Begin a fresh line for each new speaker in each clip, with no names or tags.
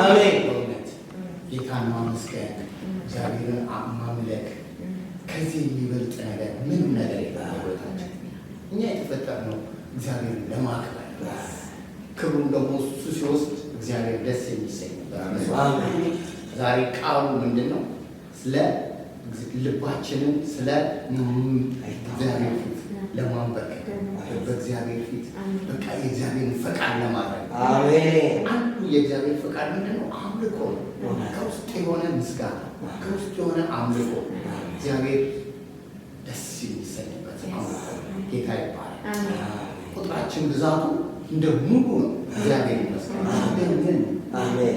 አሜን።
በእውነት ጌታን ማመስገን እግዚአብሔርን ማምለክ ከዚህ የሚበልጥ ነገር ምንም ነገር የለም። በሕይወታችን እኛ የተፈጠርነው እግዚአብሔርን ለማክበር ክብሩን ደግሞ እሱ ሲወስድ እግዚአብሔር ደስ የሚሰኝበት። ዛሬ ቃሉ ምንድን ነው? ስለ ልባችንን ስለ እግዚአብሔር ፊት ለማንበርከክ በእግዚአብሔር ፊት በቃ የእግዚአብሔርን ፈቃድ ለማድረግ አንዱ የእግዚአብሔር ፈቃድ ምንድን ነው? አምልኮ ነው። ከውስጥ የሆነ ምስጋና፣ ከውስጥ የሆነ አምልኮ እግዚአብሔር ደስ የሚሰኝበት አምልኮ ጌታ ይባላል። ቁጥራችን ብዛቱ እንደ ሙሉ ነው። እግዚአብሔር ይመስገን።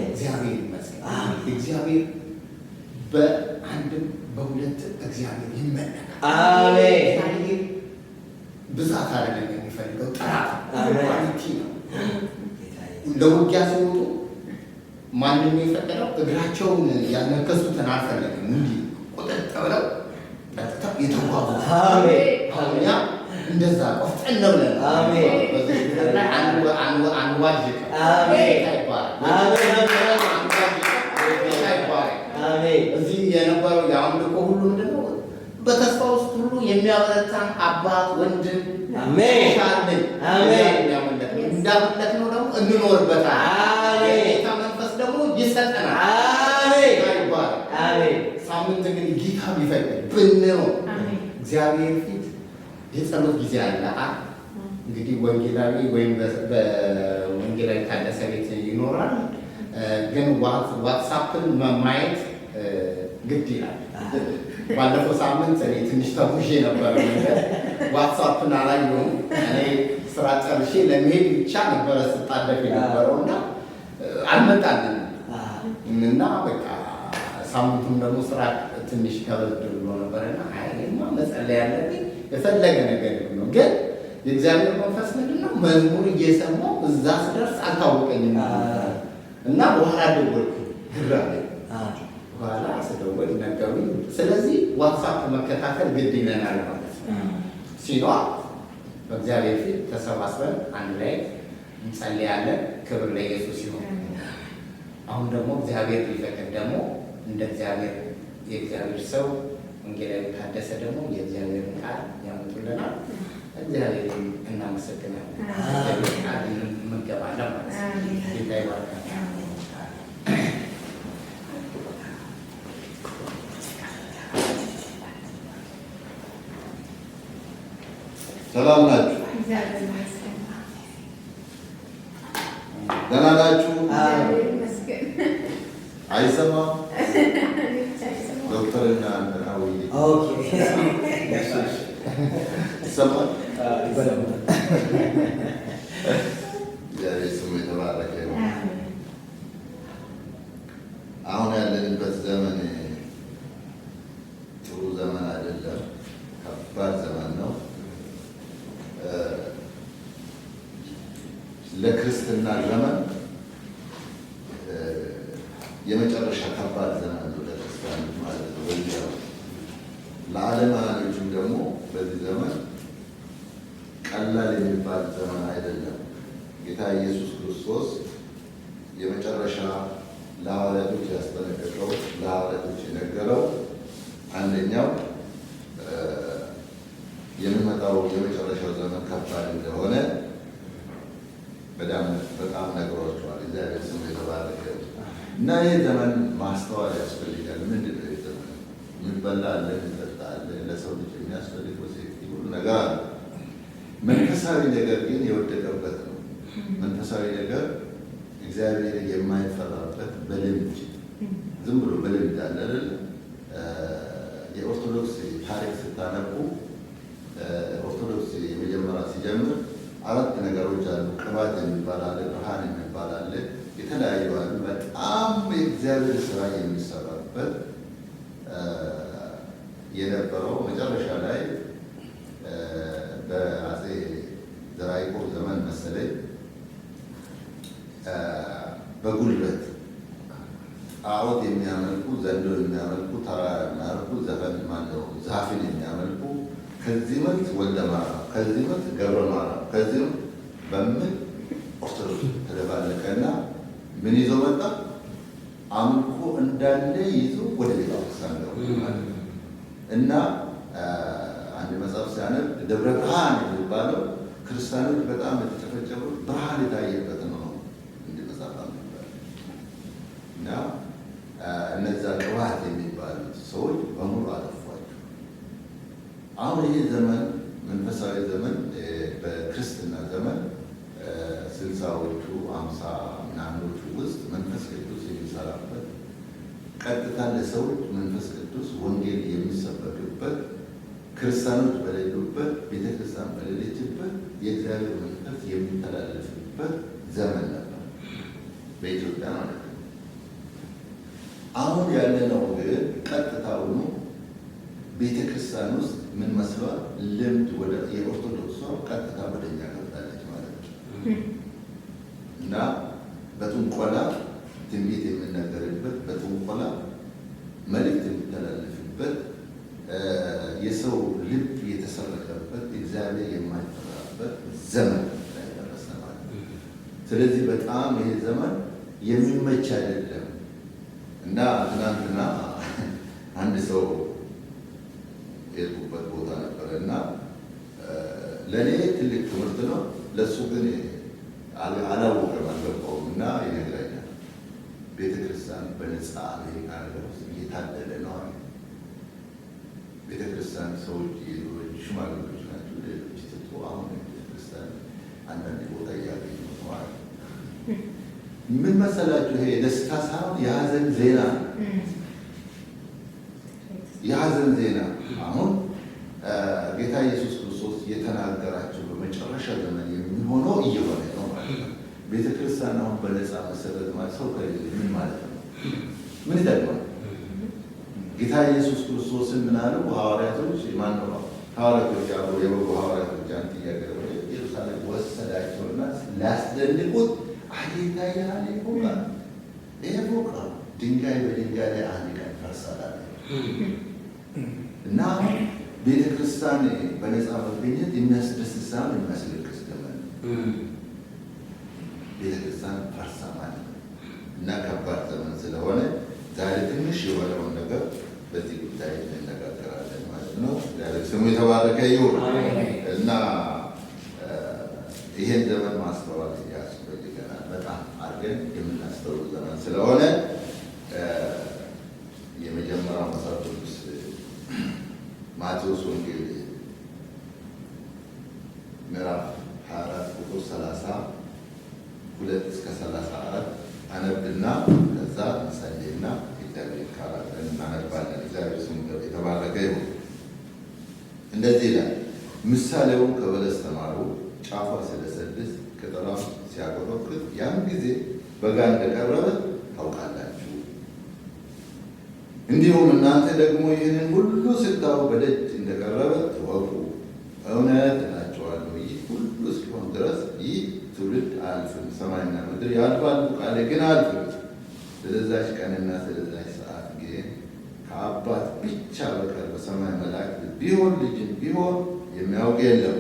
እግዚአብሔር ይመስገን። እግዚአብሔር በአንድም በሁለት እግዚአብሔር ይመለካል። አሜን። ብዛት አይደለም የሚፈልገው፣ ጥራት ኳሊቲ ነው። ለውጊያ ሲወጡ ማንም የፈቀደው እግራቸውን ያነከሱትን አልፈለግም። እንዲህ ቁጥጥ ብለው ጠጥተው የተጓዙ ያ እንደዛ ቆፍጠን ብለን አንዋጅቅ እዚህ የነበረው የአምልኮ ሁሉ ምንድን ነው? በተስፋ ውስጥ ሁሉ የሚያበረታን አባት ወንድም ሻልን እንዳመለክ ነው ደግሞ እንኖርበታል። የጌታ መንፈስ ደግሞ ይሰጠናል። ሳምንት እንግዲህ ጌታ ቢፈቅድ ብንኖር እግዚአብሔር ፊት የጸሎት ጊዜ አለ። እንግዲህ ወንጌላዊ ወይም በወንጌላዊ ታደሰ ቤት ይኖራል። ግን ዋትሳፕን ማየት ግድ ይላል። ባለፈው ሳምንት እኔ ትንሽ ተጉዤ ነበረ። ዋትሳፕን አላየሁም። እኔ ስራ ጨርሼ ለመሄድ ብቻ ነበረ ስጣደፍ የነበረው እና አልመጣልንም እና በቃ ሳምንቱም ደግሞ ስራ ትንሽ ከበድ ብሎ ነበረና አይማ መጸለይ ያለብኝ የፈለገ ነገር ነው። ግን የእግዚአብሔር መንፈስ ምንድን ነው? መዝሙር እየሰማሁ እዛ ስደርስ አልታወቀኝም እና በኋላ ደወልኩ ግራ ላይ በኋላ ስደወል ነገሩኝ። ስለዚህ ዋትሳፕ መከታተል ግድ ይለናል ማለት ነው። ሲኖር በእግዚአብሔር ፊት ተሰባስበን አንድ ላይ እንጸልያለን። ክብር ለኢየሱስ ይሁን። አሁን ደግሞ እግዚአብሔር ቢፈቅድ ደግሞ እንደ እግዚአብሔር የእግዚአብሔር ሰው ወንጌላዊ ታደሰ ደግሞ የእግዚአብሔርን ቃል ያመጡልናል። እግዚአብሔር እናመሰግናለን። እግዚአብሔር ቃል እንገባለን ማለት ነው። ጌታ ይባርካል።
ሰላም ናችሁ? ደህና ናችሁ? አይሰማም? ዶክተርና ይሰማል? እግዚአብሔር ስሙ የተባረከ ነው። አሁን ያለንበት ዘመን ጥሩ ዘመን አይደለም፣ ከባድ ዘመን ነው። ለክርስትና ዘመን የመጨረሻ ከባድ ዘመን ነው ለክርስቲያን ማለት ነው። በዚህ ለዓለማውያኖችም ደግሞ በዚህ ዘመን ቀላል የሚባል ዘመን አይደለም። ጌታ ኢየሱስ ክርስቶስ የመጨረሻ ለሐዋርያቶች ያስጠነቀቀው ለሐዋርያቶች የነገረው አንደኛው የሚመጣው የመጨረሻው ዘመን ከባድ እንደሆነ በጣም ነግሯቸዋል። እግዚአብሔር ስሙ የተባረከ እና ይህ ዘመን ማስተዋል ያስፈልጋል። ምንድን ነው ዘመን? የሚበላ አለ፣ የሚጠጣ አለ፣ ለሰው ልጅ የሚያስፈልገው ሁሉ ነገር አለ። መንፈሳዊ ነገር ግን የወደቀበት ነው። መንፈሳዊ ነገር እግዚአብሔር የማይፈራበት በልምድ ዝም ብሎ በልምድ አለ አይደል? የኦርቶዶክስ ታሪክ ስታነቡ ኦርቶዶክስ የመጀመሪያ ሲጀምር 4 ነገሮች አሉ። ቅባት የሚባል አለ፣ ብርሃን የሚባል አለ፣ የተለያዩ አሉ። በጣም የእግዚአብሔር ስራ የሚሰራበት የነበረው መጨረሻ ላይ በአፄ ዘርዓ ያዕቆብ ዘመን መሰለኝ በጉልበት ጣዖት የሚያመልኩ፣ ዘንዶ የሚያመልኩ፣ ተራራ የሚያመልኩ፣ ዘፈን ማነው ዛፍን የሚያመልኩ ከዚህ መልክ ወልደ ማርያም ከዚህ መልክ ገብረ ማርያም ከዚህ በምን ኦርቶዶክስ ተደባለቀና ምን ይዞ መጣ? እንዳለ ይዞ ወደ ቤተክርስቲያን ገቡ ማለት ነው። እና አንድ መጽሐፍ ሲያነብ ደብረ ብርሃን የሚባለው ክርስቲያኖች በጣም የተጨፈጨፉት ብርሃን የታየበት ነው እንደ መጽሐፍ ነበር። እና እነዛ ቅባት የሚባሉት ሰዎች በሙሉ አጠፏቸው። አሁን ይህ ዘመን መንፈሳዊ ዘመን በክርስትና ዘመን 60ዎቹ 50 ምናምኖቹ ውስጥ መንፈስ ቅዱስ የሚሰራበት ቀጥታ ለሰዎች መንፈስ ቅዱስ ወንጌል የሚሰበክበት ክርስቲያኖች በሌሉበት ቤተክርስቲያን በሌለችበት የእግዚአብሔር መንፈስ የሚተላለፍበት ዘመን ነበር በኢትዮጵያ ማለት ነው። አሁን ያለነው ግን ቀጥታውኑ ቤተክርስቲያን ውስጥ ምን መስሏል? ልምድ ወደ የኦርቶዶክሷ ቀጥታ ወደኛ ገብታለች ማለት ነው። እና በጥንቆላ ትንቢት የምነገርበት በጥንቆላ መልእክት የሚተላለፍበት የሰው ልብ የተሰረቀበት እግዚአብሔር የማይጠራበት ዘመን ላይ ደረሰ ማለት ነው። ስለዚህ በጣም ይሄ ዘመን የሚመች አይደለም። እና ትናንትና አንድ ሰው የሄድኩበት ቦታ ነበረ እና ለእኔ ትልቅ ትምህርት ነው፣ ለእሱ ግን አላወቀም አልገባውም። እና ይነግረኛል ቤተክርስቲያን በነፃ አሜሪካ ሀገር ውስጥ እየታደለ ነው አለ። ቤተክርስቲያን ሰዎች ሽማግሌዎች ናቸው፣ ሌሎች ትቶ አሁን ቤተክርስቲያን አንዳንድ ቦታ እያገኙ ነው አለ። ምን መሰላችሁ? ይሄ የደስታ ሳይሆን የሀዘን ዜና ነው። የሀዘን ዜና አሁን ጌታ ኢየሱስ ክርስቶስ የተናገራቸው በመጨረሻ ዘመን የሚሆነው እየሆነ ነው ማለት ነው። ቤተክርስቲያን አሁን በነፃ መሰረት ማለት ሰው ከሌለ ምን ማለት ነው? ምን ይጠቅማል? ጌታ ኢየሱስ ክርስቶስን ምን አሉ ሐዋርያቶች? ማነው ሐዋርያቶች አብሮ የበጉ ሐዋርያቶች አንት እያገረ ኢየሩሳሌም ወሰዳቸውና ሊያስደንቁት አጌታ ያለ ፎቅ ይሄ ፎቅ ነው፣ ድንጋይ በድንጋይ ላይ አንድ ቀን ይፈርሳል። እና ቤተ ክርስቲያን በነፃ መገኘት የሚያስደስት ሳይሆን የሚያስለቅስ ዘመን ቤተ ክርስቲያን ፈርሳ ማለት ነው። እና ከባድ ዘመን ስለሆነ ዛሬ ትንሽ የሆነውን ነገር በዚህ ጉዳይ እንነጋገራለን ማለት ነው። ስሙ የተባረከ ይሁን። እና ይሄን ዘመን ማስተዋል ያስፈልገናል። በጣም አድርገን የምናስተውል ዘመን ስለሆነ የመጀመሪያው መጽሐፍ ቅዱስ ማቴዎስ ወንጌል ምዕራፍ 24 ቁጥር 32 እስከ 34 አነብና ከዛ እንጸልይና እግዚአብሔር ካላለ እናነባለን። እግዚአብሔር ስሙ የተባረከ ይሁን። እንደዚህ ይላል፣ ምሳሌውን ከበለስ ተማሩ። ጫፏ ሲለሰልስ ቅጠሏም ሲያቆጠቁጥ ያን ጊዜ በጋ እንደቀረበ ታውቃላችሁ። እንዲሁም እናንተ ደግሞ ይህንን ሁሉ ስታዩ በደጅ እንደቀረበ ትወቁ። እውነት እላችኋለሁ ይህ ሁሉ እስኪሆን ድረስ ይህ ትውልድ አያልፍም። ሰማይና ምድር ያልፋሉ፣ ቃሌ ግን አያልፍም። ስለዛች ቀንና ስለዛች ሰዓት ግን ከአባት ብቻ በቀር በሰማይ መላእክት ቢሆን ልጅም ቢሆን የሚያውቅ የለም።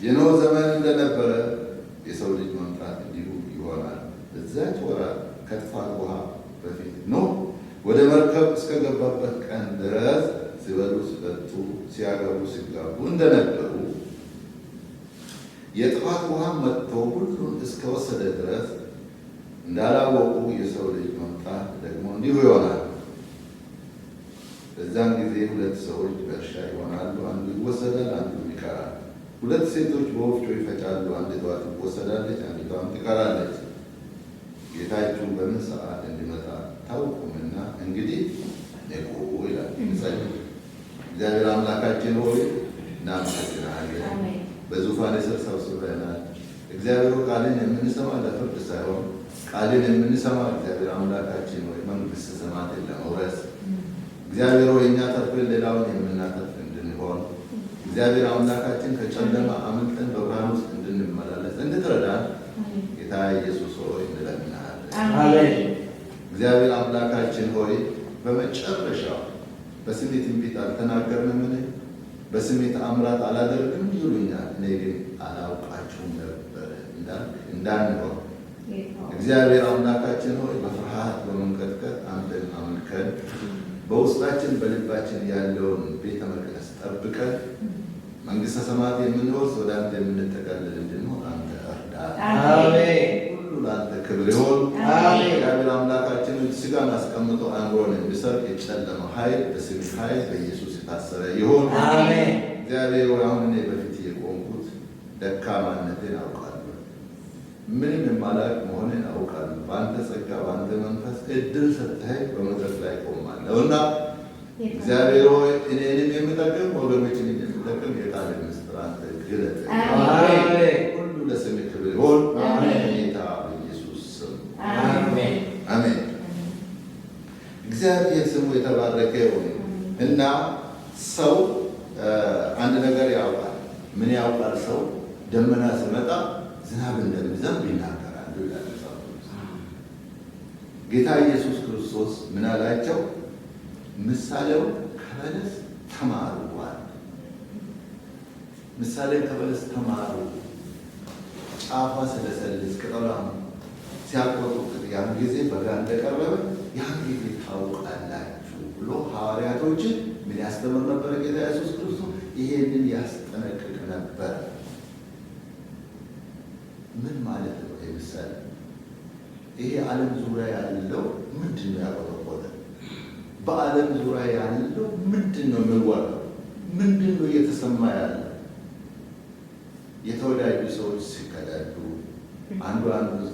የኖህ ዘመን እንደነበረ የሰው ልጅ መምጣት እንዲሁ ይሆናል። በዛች ወራት ከጥፋት ውሃ በፊት ኖህ ወደ መርከብ እስከገባበት ቀን ድረስ ሲበሉ ሲጠጡ፣ ሲያገቡ ሲጋቡ እንደነበሩ የጥፋት ውሃ መጥቶ ሁሉን እስከወሰደ ድረስ እንዳላወቁ የሰው ልጅ መምጣት ደግሞ እንዲሁ ይሆናል። በዛን ጊዜ ሁለት ሰዎች በእርሻ ይሆናሉ፣ አንዱ ይወሰዳል፣ አንዱ ይቀራል። ሁለት ሴቶች በወፍጮ ይፈጫሉ፣ አንዲቷ ትወሰዳለች፣ አንዲቷም ትቀራለች። ጌታችሁ በምን ሰዓት እንዲመጣ ታውቁምና እንግዲህ ንቁ ይላል። እንጸልይ። እግዚአብሔር አምላካችን ሆይ እናመሰግናለን። በዙፋን ስር ሰብስበናል። እግዚአብሔር ቃልን የምንሰማ ለፍርድ ሳይሆን ቃልን የምንሰማ እግዚአብሔር አምላካችን ሆይ መንግሥተ ሰማያትን ለመውረስ እግዚአብሔር ሆይ እኛ ተርፈን ሌላውን የምናተርፍ እንድንሆን እግዚአብሔር አምላካችን ከጨለማ አምልጠን በብርሃን ውስጥ እንድንመላለስ እንድትረዳን ጌታ ኢየሱስ ሆይ እንለምንሃለን። እግዚአብሔር አምላካችን ሆይ በመጨረሻው በስሜ ትንቢት አልተናገርንምን? በስሜ ተአምራት አላደርግም ይሉኛል፣ እኔ ግን አላውቃችሁም ነበር እንዳንሆን እግዚአብሔር አምላካችን ሆይ በፍርሃት በመንቀጥቀጥ አንተን አምልከን በውስጣችን በልባችን ያለውን ቤተ መቅደስ ጠብቀን መንግሥተ ሰማያት የምንወርስ ወደ አንተ የምንጠቀልል እንድንሆን አንተ እርዳን። ሁሉ ለአንተ ክብር ይሁን። እግዚአብሔር አምላካችን ሥጋን አስቀምጦ አእምሮን የሚሰርቅ የጨለመው ኃይል በስምህ ኃይል በኢየሱስ የታሰረ ይሁን። እግዚአብሔር ሆይ አሁን እኔ በፊት የቆምኩት ደካማነቴን አውቃለሁ፣ ምንም የማላውቅ መሆኔን አውቃለሁ። በአንተ ጸጋ በአንተ መንፈስ እድል ሰጥተኸኝ በመድረክ ላይ ቆማለሁ እና እግዚአብሔር ሆይ እኔንም የሚጠቅም ወገኖችንም የሚጠቅም የቃል ምስጢር አንተ ግለጥ። ሁሉ ለስምህ ክብር ይሁን ጌታ በኢየሱስ ስም አሜን። እግዚአብሔር ስሙ የተባረከ ይሁን እና ሰው አንድ ነገር ያውቃል። ምን ያውቃል ሰው? ደመና ሲመጣ ዝናብ እንደሚዘንብ ይናገራሉ ይላል መጽሐፍ ቅዱስ። ጌታ ኢየሱስ ክርስቶስ ምን አላቸው? ምሳሌው ከበለስ ተማሩ አለ። ምሳሌ ከበለስ ተማሩ፣ ጫፏ ስለሰልስ ቅጠሏም ሲያቆጡት ያን ጊዜ በጋ እንደቀረበ ያን ጊዜ ታውቃላችሁ ብሎ ሐዋርያቶችን ምን ያስተምር ነበረ? ጌታ ኢየሱስ ክርስቶስ ይሄንን ያስጠነቅቅ ነበር። ምን ማለት ነው? ይህ ምሳሌ ይሄ ዓለም ዙሪያ ያለው ምንድን ነው ያቆጠቆጠ? በዓለም ዙሪያ ያለው ምንድን ነው የሚወራው? ምንድን ነው እየተሰማ ያለው? የተወዳጁ ሰዎች ሲከዳዱ፣ አንዱ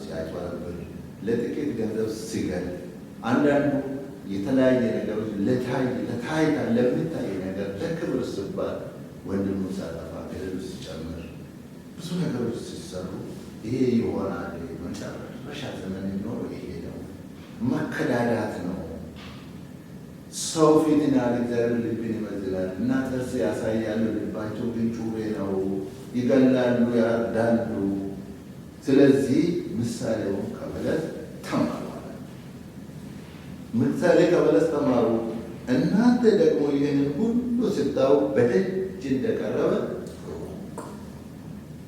ሲያጭበረብር፣ ለጥቂት ገንዘብ ሲገል፣ አንዳንዱ የተለያየ ነገሮች ለታይታ ለሚታይ ነገር ለክብር ሲባል ወንድሙን ሲያጠፋ ገደሉ ሲጨምር ብዙ ነገሮች ሲሰሩ ይሄ ይሆናል። መጨረሻ ዘመን የሚኖረው ይሄ ነው። መከዳዳት ነው። ሰው ፊትን ያለ እግዚአብሔር ልብን ይመዝላል እና ጥርስ ያሳያሉ፣ ልባቸው ግን ጩቤ ነው። ይገላሉ፣ ያርዳሉ። ስለዚህ ምሳሌውን ከበለስ ተማሩ። ምሳሌ ከበለስ ተማሩ። እናንተ ደግሞ ይህንን ሁሉ ስታዩ በደጅ እንደቀረበ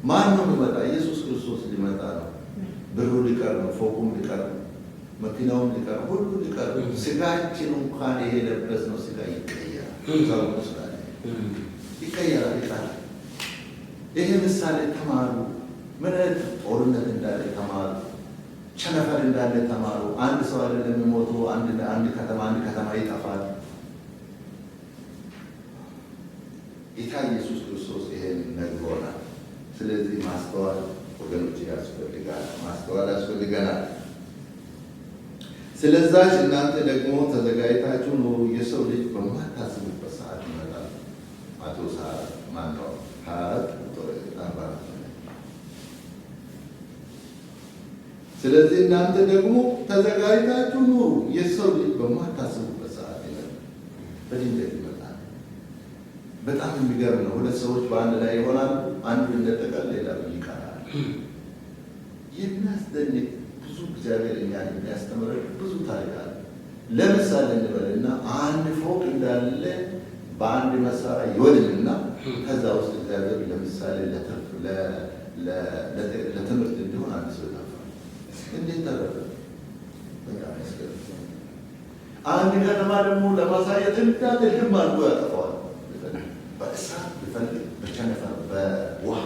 ማን ነው ሊመጣ? ኢየሱስ ክርስቶስ ሊመጣ ነው። ብሩ ሊቀር ነው፣ ፎቁም ሊቀር ነው፣ መኪናውም ሊቀር፣ ሁሉ ሊቀር ነው። ስጋችን እንኳን ይሄ የለበስነው ስጋ ይቀየራል፣ ይቀየራል፣ ይቀራል። ይሄ ምሳሌ ተማሩ። ምን አይነት ጦርነት እንዳለ ተማሩ። ቸነፈር እንዳለ ተማሩ። አንድ ሰው አይደለም የሚሞቱ፣ አንድ ከተማ ይጠፋል። ጌታ ኢየሱስ ክርስቶስ ይሄን ነግሮናል። ስለዚህ ማስተዋል ወገኖች ያስፈልጋል፣ ማስተዋል ያስፈልገናል። ስለዛች እናንተ ደግሞ ተዘጋጅታችሁ ኑሩ፣ የሰው ልጅ በማታስቡበት ሰዓት ይመጣል። ማቴዎስ 24 ስለዚህ እናንተ ደግሞ ተዘጋጅታችሁ ኑሩ፣ የሰው ልጅ በማታስቡበት ሰዓት ይመጣል። በድንገት ይመጣል። በጣም የሚገርም ነው። ሁለት ሰዎች በአንድ ላይ ይሆናሉ። አንዱ እንደጠቀል፣ ሌላው ይቀራል። የሚያስደንቅ ብዙ እግዚአብሔር እኛን የሚያስተምረን ብዙ ታሪክ አለ። ለምሳሌ እንበልና አንድ ፎቅ እንዳለ በአንድ መሳሪያ ይወድምና ከዛ ውስጥ እግዚአብሔር ለምሳሌ ለትምህርት እንዲሆን አንድ ሰው ይጠፋል። እንዴት ተረፈ? በጣም ያስገርም። አንድ ከተማ ደግሞ ለማሳየት እንዳለ ልም አድርጎ ያጠፋዋል። በእሳት ቢፈልግ፣ በቸነፈር፣ በውሃ።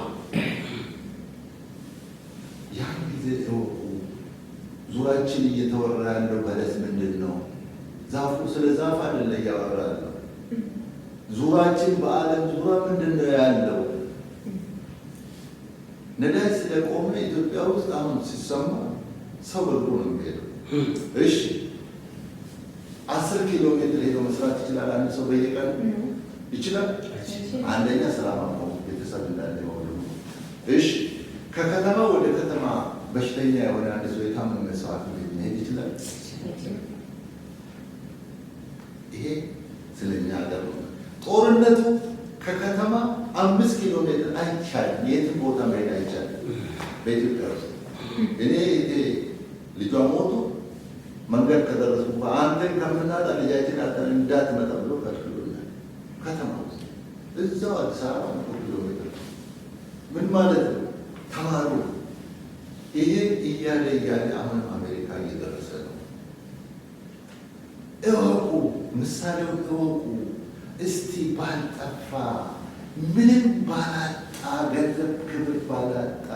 ያን ጊዜ እወቁ። ዙሪያችን እየተወራ ያለው በለስ ምንድን ነው? ዛፉ ስለ ዛፍ አይደለ እያወራ ያለው። ዙሪያችን በዓለም ዙሪያ ምንድን ነው ያለው? ነዳጅ ስለቆመ ኢትዮጵያ ውስጥ አሁን ሲሰማ ሰው በእግሩ ነው የሚሄደው። እሺ 10 ኪሎ ሜትር ሄዶ መስራት ይችላል አንድ ሰው በየቀኑ? ይችላል። አንደኛ ስራ ማቆም፣ ቤተሰብ እንዳለ ሆኖ። እሺ ከከተማ ወደ ከተማ በሽተኛ የሆነ አንድ ሰው የታመመ ሰው ሐኪም ቤት መሄድ ይችላል። ይሄ ስለኛ ሀገር ነው። ጦርነቱ ከከተማ 5 ኪሎ ሜትር አይቻልም። የትም ቦታ መሄድ አይቻልም በኢትዮጵያ ውስጥ። እኔ ልጇ ሞቱ መንገድ ከደረሱ አንተን ከምናጣ ልጃችን አጠን እንዳትመጣ ብሎ ከልክሎናል። ከተማ ውስጥ እዛው አዲስ አበባ 100 ኪሎ ሜትር። ምን ማለት ነው? ተማሩ። ይሄ እያለ አሁንም አሜሪካ እየደረሰ ነው። እወቁ፣ ምሳሌውን እወቁ። እስቲ ባልጠፋ ምንም ባላጣ ገንዘብ ክብር ባላጣ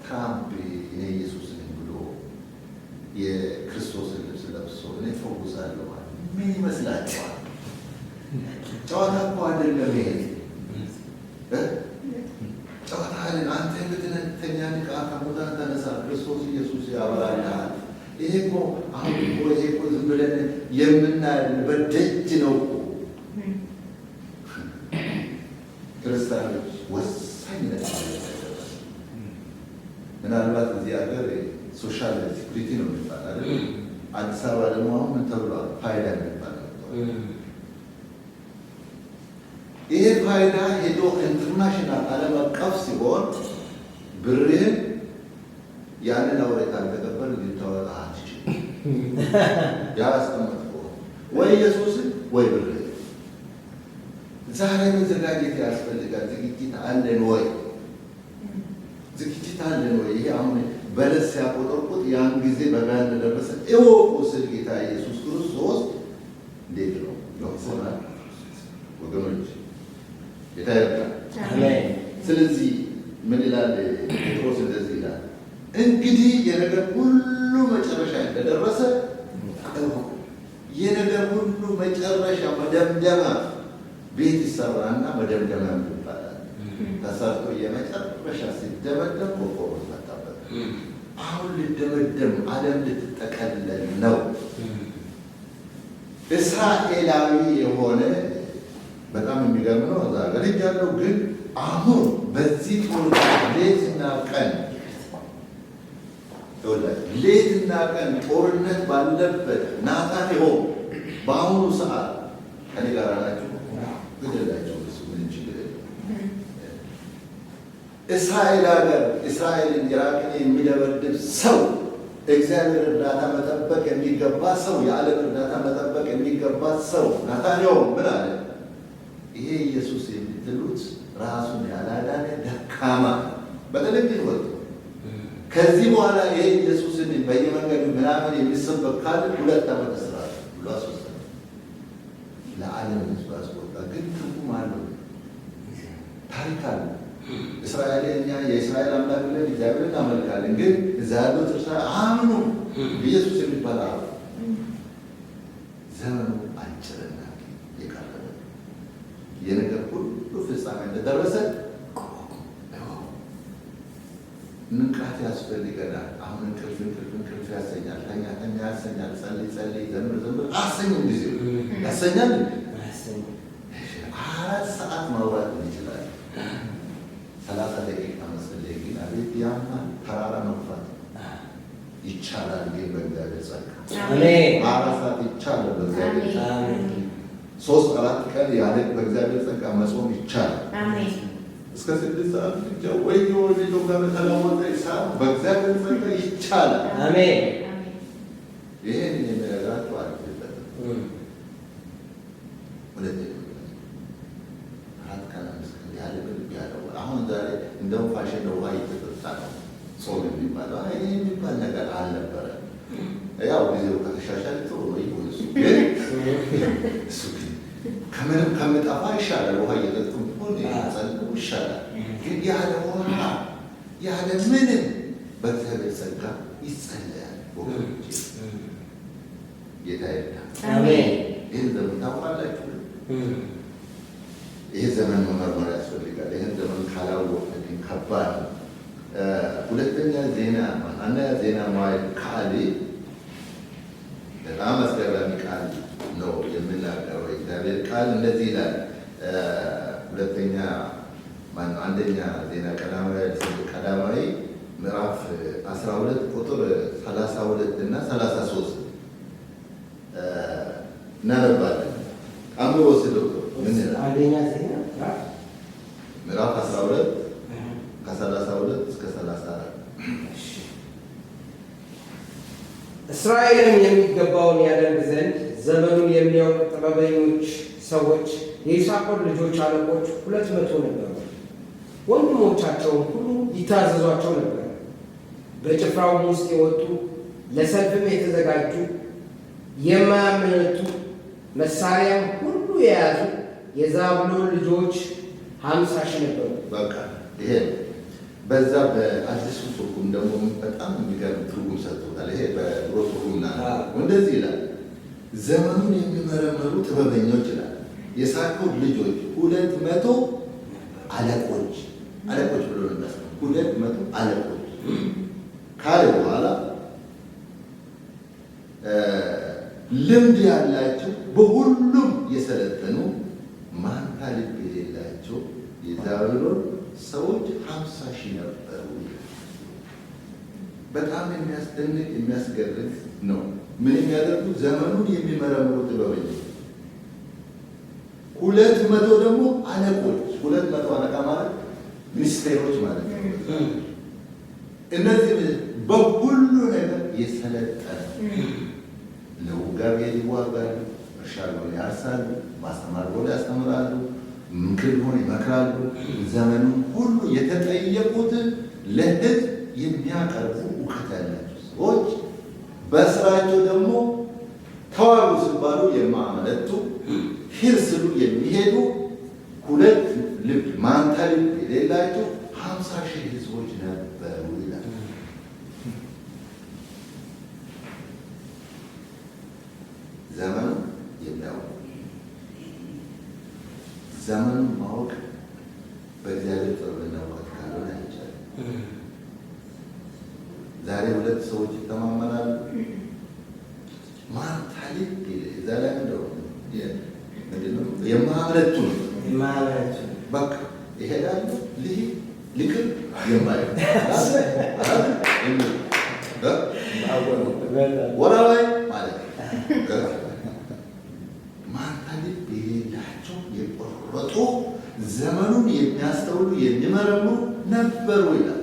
ትራምፕ እኔ ኢየሱስ ነኝ ብሎ የክርስቶስን ልብስ ለብሶ እኔ ፈውሳለሁ ማለት ምን ይመስላችኋል? ጨዋታ እኮ አይደለም ይሄ። ጨዋታ አይደለም። አንተ የምትነተኛ ንቃ፣ ከሙታን ተነሳ፣ ክርስቶስ ኢየሱስ ያበራልሃል። ይሄ እኮ አሁን እኮ ይሄ እኮ ዝም ብለን የምናያልበት ደጅ ነው እኮ። ክርስቲያኖች ወሳኝ ነገር ምናልባት እዚህ ሀገር ሶሻል ሴኩሪቲ ነው የሚባል አይደል? አዲስ አበባ ደግሞ አሁን ምን ተብሏል? ፋይዳ የሚባል ይሄ ፋይዳ ሄዶ ኢንተርናሽናል ዓለም አቀፍ ሲሆን ብርህን ያንን አውሬ ካልተቀበል ልታወጣ አትችልም። ያስቀመጥከው ወይ ኢየሱስን ወይ ብርህን። ዛሬ መዘጋጀት ያስፈልጋል። ዝግጅት አለን ወይ? ዝግጅት አለን ወይ? ይሄ አሁን በለስ ሲያቆጠርቁት ያን ጊዜ በጋ እንደደረሰ እወቁ ስል ጌታ ኢየሱስ ክርስቶስ እንዴት ነው ይወሰናል? ወገኖች ጌታ ይርዳል። ስለዚህ ምን ይላል ጴጥሮስ? እንደዚህ ይላል፣ እንግዲህ የነገር ሁሉ መጨረሻ እንደደረሰ እወቁ። የነገር ሁሉ መጨረሻ መደምደማ ቤት ይሰራና መደምደማ ይባላል። ተሰርቶ የመጨረሻ ሲደመደም ቆርቆሮ መጣበት። አሁን ልደመደም ዓለም ልትጠቀለል ነው። እስራኤላዊ የሆነ በጣም የሚገርም ነው። እዛ ሀገር ሄጃለሁ። ግን አሁን በዚህ ጦርነት ሌትና ቀን ሌትና ቀን ጦርነት ባለበት ናታንሆም በአሁኑ ሰዓት ከኔ ጋር ናቸው። ግደላቸው፣ እሱ ምን ችግር የለም። እስራኤል ሀገር እስራኤልን ኢራቅን የሚደበድብ ሰው እግዚአብሔር እርዳታ መጠበቅ የሚገባ ሰው፣ የዓለም እርዳታ መጠበቅ የሚገባ ሰው ናታንሆም ምን አለ? ይሄ ኢየሱስ የምትሉት ራሱን ያላዳነ ደካማ በተለይ ወጥ ከዚህ በኋላ ይሄ ኢየሱስን በየመንገዱ ምናምን የሚሰበክ ካለ 2 ዓመት እስራት ብሎ አስወሰነ። ለዓለም ሕዝብ አስወጣ። ግን ትርጉም አለው፣ ታሪክ አለ። እስራኤል እኛ የእስራኤል አምላክ ብለን እግዚአብሔርን እናመልካለን። ግን እዛ ያሉት እስራኤል አምኑ ኢየሱስ የሚባል አሉ። ዘመኑ አጭርና የቀረበ የነገር ሁሉ ፍጻሜ እንደደረሰ ንቃት ያስፈልገናል። አሁን እንቅልፍ ያሰኛል፣ ተኛ ያሰኛል፣ ጸልይ ዘምር አሰኝም ጊዜ ያሰኛል። 4 ሰዓት ማውራት እንችላለን። 30 ደቂቃ መጸለይ ግን አቤት ያማል። ተራራ መግፋት ይቻላል፣ ግን በእግዚአብሔር ጸጋ። አሜን። 4 ሰዓት ይቻላል በእግዚአብሔር ጸጋ። 3-4 ቀን ያለ በእግዚአብሔር ጸጋ መጾም ይቻላል። አሜን። እስከ 6 ሰዓት ብቻ ወይ ልጆ ጋር ተለወጠ ይሳል በእግዚአብሔር ጸጋ ይቻላል። አሜን። ይሄን የሚያደርጋቸው አይደለም። ሁለተኛ 4 ቀን 5 ቀን ያለ ልብ ያለው አሁን ዛሬ እንደው ፋሽን ነው። ውሃ እየተጠጣ ነው ጾም የሚባለው። ይሄ የሚባል ነገር አልነበረ። ያው ጊዜው ከተሻሻለ ጥሩ ነው ይሁን። እሱ ከምንም ከምጠፋ ይሻላል። ውሃ እየጠጡ ሆነ ጸልቁ ይሻላል። ግን ያለ ውሃ ያለ ምንም በእግዚአብሔር ጸጋ ይጸለያል። ወገኖች ጌታ ይርዳል። አሜን። ይህን ዘመን ታውቃላችሁ። ይህ ዘመን መመርመር ያስፈልጋል። ይህን ዘመን ካላወቅን ከባድ ነው። ሁለተኛ ዜና አንደኛ ዜና መዋዕል ካልዕ በጣም አስገራሚ ቃል ነው የምናገረው። እግዚአብሔር ቃል እንደዚህ ይላል። አንደኛ ዜና ቀዳማዊ ምዕራፍ 12 ቁጥር 32 እና 33 እናነባለን። አንብቦ ወስደው ምን ይላል? አንደኛ ዜና ምዕራፍ 12 ከ32 እስከ 34
እስራኤልም የሚገባውን ያደርግ ዘንድ ዘመኑን የሚያውቅ ጥበበኞች ሰዎች የይሳኮር ልጆች አለቆች 200 ነበሩ። ወንድሞቻቸውን ሁሉ ይታዘዟቸው ነበር። በጭፍራውም ውስጥ የወጡ ለሰልፍም የተዘጋጁ የማያመነቱ መሳሪያም ሁሉ የያዙ የዛብሎን ልጆች 50,000 ነበሩ።
በቃ ይሄ በዛ በአዲሱ ትርጉም ደግሞ በጣም የሚገርም ትርጉም ሰጥቶታል። ይሄ በድሮ ትርጉምና እንደዚህ ይላል፣ ዘመኑን የሚመረምሩ ጥበበኞች ይላል የሳኮር ልጆች 200 አለቆች ብሎ ነው 200 አለቆች ካለ በኋላ ልምድ ያላቸው በሁሉም የሰለጠኑ ማንታ ልብ የሌላቸው የዛብሎን ሰዎች 50,000 ነበሩ። በጣም የሚያስደንቅ የሚያስገርም ነው። ምን የሚያደርጉ ዘመኑን የሚመረምሩ ጥበበኞች 200 ደግሞ አለቆች 200 አለቃ ማለት ሚኒስቴሮች ማለት ነው። እነዚህ በሁሉ ነገር የሰለጠነ ለውጋቤ ይዋጋሉ፣ እርሻ ሆነ ያርሳሉ፣ ማስተማር ሆነ ያስተምራሉ፣ ምክር ሆነ ይመክራሉ። ዘመኑን ሁሉ የተጠየቁት ለሕዝብ የሚያቀርቡ እውቀት ያላቸው ሰዎች፣ በስራቸው ደግሞ ተዋጉ ሲባሉ የማያመነቱ ሂድ ሲሉ የሚሄዱ 2 ልብ ማንታ ልብ የሌላቸው 50,000 ሕዝቦች ነበሩ ይላል። ዘመኑ የሚያውቁ ዘመኑን ማወቅ በእግዚአብሔር ጥበብና እውቀት ካልሆነ አይቻልም። ዛሬ 2 ሰዎች ይተማመናሉ። ማንታ ልብ እዛ ላይ ምንድነው የማያመነቱ ነው። በቃ ይሄዳሉ ልክም የማየ ወራላይ ማለት ማንታ ልብ የሌላቸው የቆረጡ ዘመኑን የሚያስተውሉ የሚመረምሩ ነበሩ ይላል።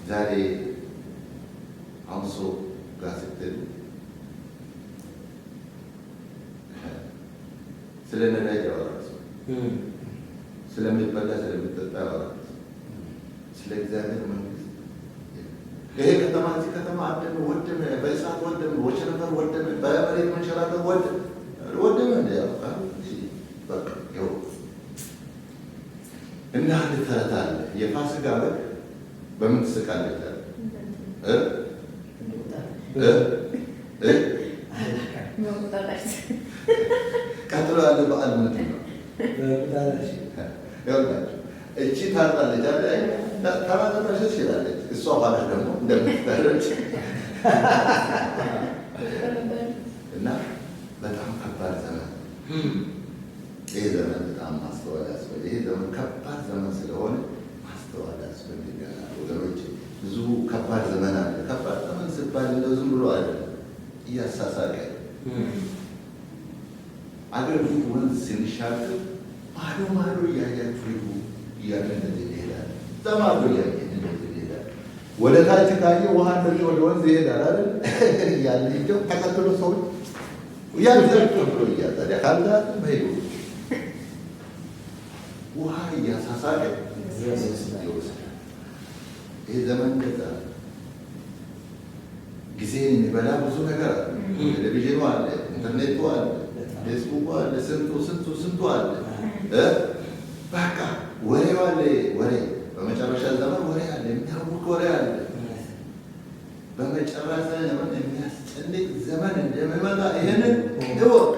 ዛሬ አሁን ሰው ጋር ስትሄዱ ስለ ነዳጅ ያወራል፣ ስለሚበላ ስለሚጠጣ ያወራል። ስለ እግዚአብሔር መንግስት ይሄ ከተማ እዚህ ከተማ አደመ ወደመ፣ በእሳት ወደመ፣ ወቸነፈር ወደመ፣ በመሬት መንሸራተት ወደመ እንደ ያውቃል። በቃ ይኸው እና አንድ ተረት አለ። የፋሲካ በግ በምን ትስቃለች? ቀጥሎ ያለ በዓል ምንድን ነው? ይኸውላችሁ እቺ ታርዳለች አለ ታማጠመሽ ትችላለች። እሷ ኋላ ደግሞ እንደምትታረች እና በጣም ከባድ ዘመን ይሄ ዘመን በጣም ማስተዋል ያስፈልጋል። ይሄ ዘመን ከባድ ዘመን ስለሆነ ማስተዋል ያስፈልጋል ወገኖች። ብዙ ከባድ ዘመን አለ። ከባድ ዘመን ሲባል እንደው ዝም ብሎ አይደለም፣ እያሳሳቀ አገሪቱ ወንዝ ስንሻገር ማዶ እያያችሁ ሂዱ እያለ እንደዚህ ይሄዳል። ማዶ እያየ እንደዚህ ይሄዳል። ወደ ታች ካየ ውሃ እንደዚህ ወደ ወንዝ ይሄዳል አይደል? እያለ ሂደው ተከትሎ ሰዎች ብሎ እያዛል ካልዛት መሄዱ ውሃ እያሳሳቀ ይወስዳል። ይሄ ዘመን ገዛ ጊዜ የሚበላ ብዙ ነገር አለ። ቴሌቪዥኑ አለ፣ ኢንተርኔቱ አለ፣ ፌስቡክ አለ፣ ስንቱ አለ። በቃ ወሬው አለ። ወሬ በመጨረሻ ዘመን ወሬ አለ፣ የሚያውቅ ወሬ አለ። በመጨረሻ ዘመን የሚያስጨንቅ ዘመን እንደሚመጣ ይሄንን እወቅ።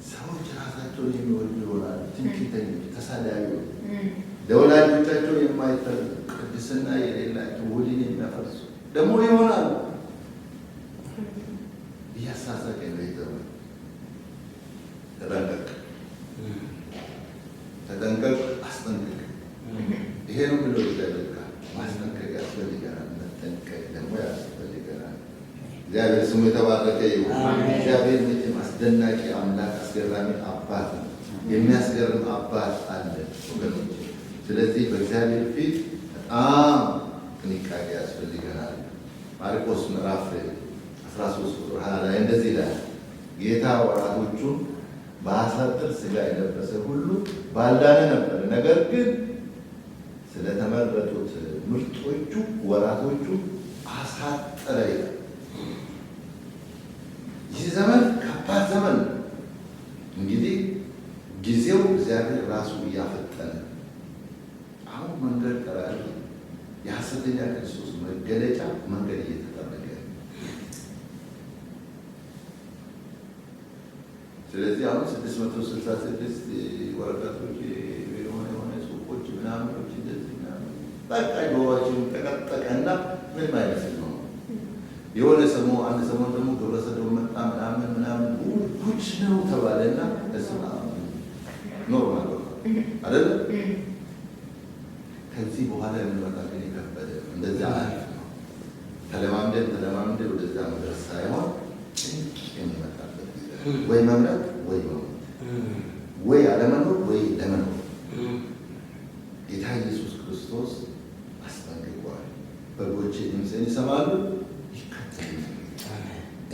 ሰዎች ራሳቸውን የሚወዱ ይሆናሉ፣ ትምክህተኞች፣ ተሳዳቢዎች፣ ለወላጆቻቸው የማይፈሩ ቅድስና የሌላቸው ውልን የሚያፈርሱ ደግሞ ይሆናሉ። እያሳሳቀ ነው ዘመን። ተጠንቀቅ፣ አስጠንቅቅ። ይሄ ነው ብሎ ይደረጋ። ማስጠንቀቅ ያስፈልገናል፣ መጠንቀቅ ደግሞ ያስፈልገናል። እግዚአብሔር ስሙ የተባረከ ይሁን። እግዚአብሔር መቼም አስደናቂ አምላክ፣ አስገራሚ አባት ነው። የሚያስገርም አባት አለ ወገኖች። ስለዚህ በእግዚአብሔር ፊት በጣም ጥንቃቄ ያስፈልገናል። ማርቆስ ምዕራፍ 13 ቁጥር 20 ላይ እንደዚህ ይላል፣ ጌታ ወራቶቹን በአሳጥር ሥጋ የለበሰ ሁሉ ባልዳነ ነበር፣ ነገር ግን ስለተመረጡት ምርጦቹ ወራቶቹ አሳጠረ ይላል። ይህ ዘመን ከባድ ዘመን ነው። እንግዲህ ጊዜው እግዚአብሔር ራሱ እያፈጠነ አሁን መንገድ ጠራጊ የሐሰተኛ ክርስቶስ መገለጫ መንገድ እየተጠረገ። ስለዚህ አሁን 666 ወረቀቶች የሆነ ጽሁፎች ምናምኖች እንደዚህ ምናምን በቃ ጆሮአችን ጠቀጠቀና ምንም አይመስል ነው። የሆነ ሰሞን አንድ ሰሞን ደግሞ ግብረ ሰዶም መጣ ምናምን ጉድ ነው ተባለና እስማ ኖርማል አይደለ? ከዚህ በኋላ የሚመጣ ግን የከበደ እንደዛ አሪፍ ነው። ተለማምደን ወደዛ መድረስ ሳይሆን ጭንቅ የሚመጣበት ወይ መምረጥ ወይ መሞት፣ ወይ አለመኖር ወይ ለመኖር ጌታ ኢየሱስ ክርስቶስ አስጠንቅቋል። በጎቼ ድምፄን ይሰማሉ ይከተሉኛል፣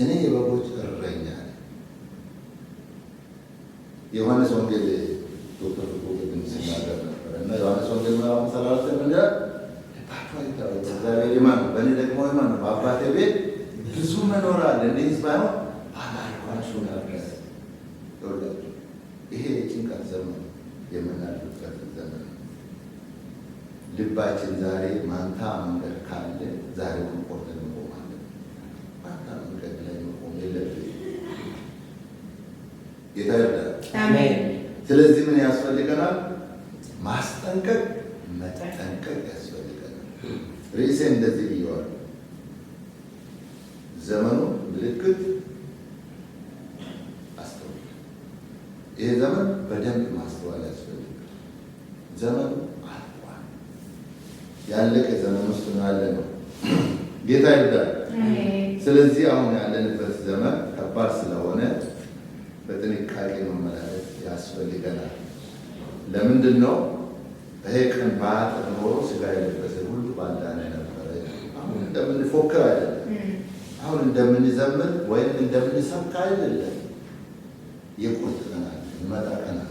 እኔ የበጎች እረኛ ነኝ። ዮሐንስ ወንጌል ዶክተር ፍቁር ሲናገር ነበር እና ዮሐንስ ወንጌል ምዕራፍ 34 ምን ይላል? እግዚአብሔር የማን ነው? በእኔ ደግሞ የማን ነው? በአባቴ ቤት ብዙ መኖር አለ። እንዲህ ባይሆን አላልኳችሁ ነበር። ይሄ የጭንቀት ዘመን የምናልፍበት ዘመን ነው። ልባችን ዛሬ ማንታ መንገድ ካለ ዛሬ ቆርጠን እንቆማለን። ማንታ መንገድ ላይ መቆም የለብንም። ጌታ ይርዳል።
አሜን።
ስለዚህ ምን ያስፈልገናል? ማስጠንቀቅ፣ መጠንቀቅ ያስፈልገናል። ርዕሴ እንደዚህ ብየዋል። ዘመኑ ምልክት አስተውል። ይሄ ዘመን በደንብ ማስተዋል ያስፈልጋል። ዘመኑ አልቋል። ያለቀ ዘመን ውስጥ ነው ያለ ነው። ጌታ ይርዳል። ስለዚህ አሁን ያለንበት ዘመን ከባድ ስለሆነ በጥንቃቄ መመላለስ ያስፈልገናል። ለምንድን ነው? ይሄ ቀን በአጥር ኖሮ ስጋ የለበሰ ሁሉ ባልዳነ ነበረ። አሁን እንደምንፎክር አይደለም። አሁን እንደምንዘምር ወይም እንደምንሰብክ አይደለም። የቁርጥ ቀናል ይመጣ ቀናል።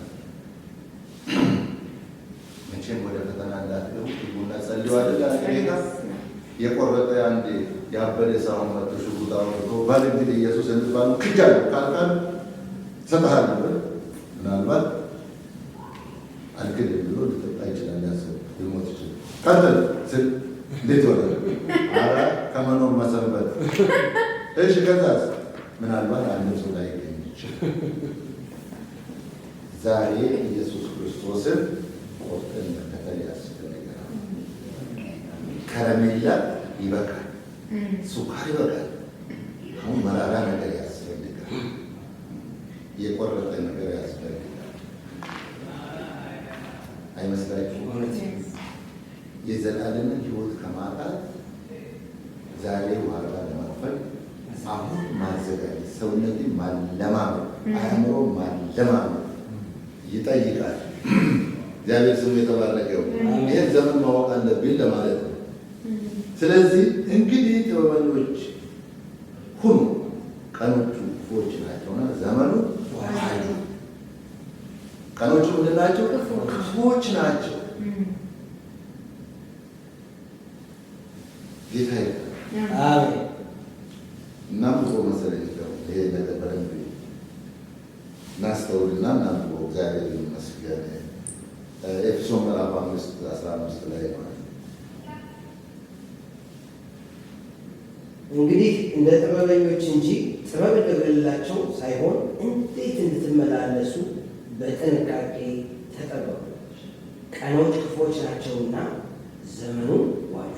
መቼም ወደ ፈተና እንዳትገቡ ትጉና ጸልዩ አይደል? ጌታ የቆረጠ አንድ ያበደ ሰው መጥቶ ሽጉጥ አውጥቶ ባል እንግዲህ ኢየሱስ እንባሉ ክጃለሁ ካልካል ሰጣሃል ምናልባት አልክልም ብሎ ሊጠጣ ይችላል። ያሰው ሊሞት ይችላል። ቀጥል ስል እንዴት ሆነ? አረ ከመኖር መሰንበት። እሺ ከዛስ ምናልባት አንድ ሰው ላይ ይገኝ ይችላል። ዛሬ ኢየሱስ ክርስቶስን ቆርጠን መከተል ያስፈልጋል። ከረሜላ ይበቃል፣ ሱካር ይበቃል። አሁን መራራ ነገር ያስፈልጋል። የቆረጠ ነገር ያስፈልጋል። አይመስላችሁም? የዘላለምን ሕይወት ከማጣት ዛሬ ዋጋ ለማክፈል አሁን ማዘጋጀት፣ ሰውነትን ማለማመድ፣ አእምሮ ማለማመድ ይጠይቃል። እግዚአብሔር ስሙ የተባረከ ይሁን። ይህን ዘመን ማወቅ አለብን ለማለት ነው። ስለዚህ እንግዲህ ጥበበኞች ሁኑ፣ ቀኖቹ ክፉዎች ናቸውና ዘመኑ ዋጁ። ቀኖቹ ምንድን ናቸው? ክፉዎች ናቸው። ጌታ ይባል። እናምሮ መሰለኝ ይሄ ነገር በደንብ እናስተውልና እናምሮ። እግዚአብሔር ይመስገን። ኤፌሶን ምዕራፍ 5:15 ላይ ነው።
እንግዲህ እንደ ጥበበኞች እንጂ ጥበብ እንደሌላቸው ሳይሆን እንዴት እንድትመላለሱ በጥንቃቄ ተጠበቁ፣ ቀኖች ክፉዎች ናቸውና ዘመኑን ዋጁ።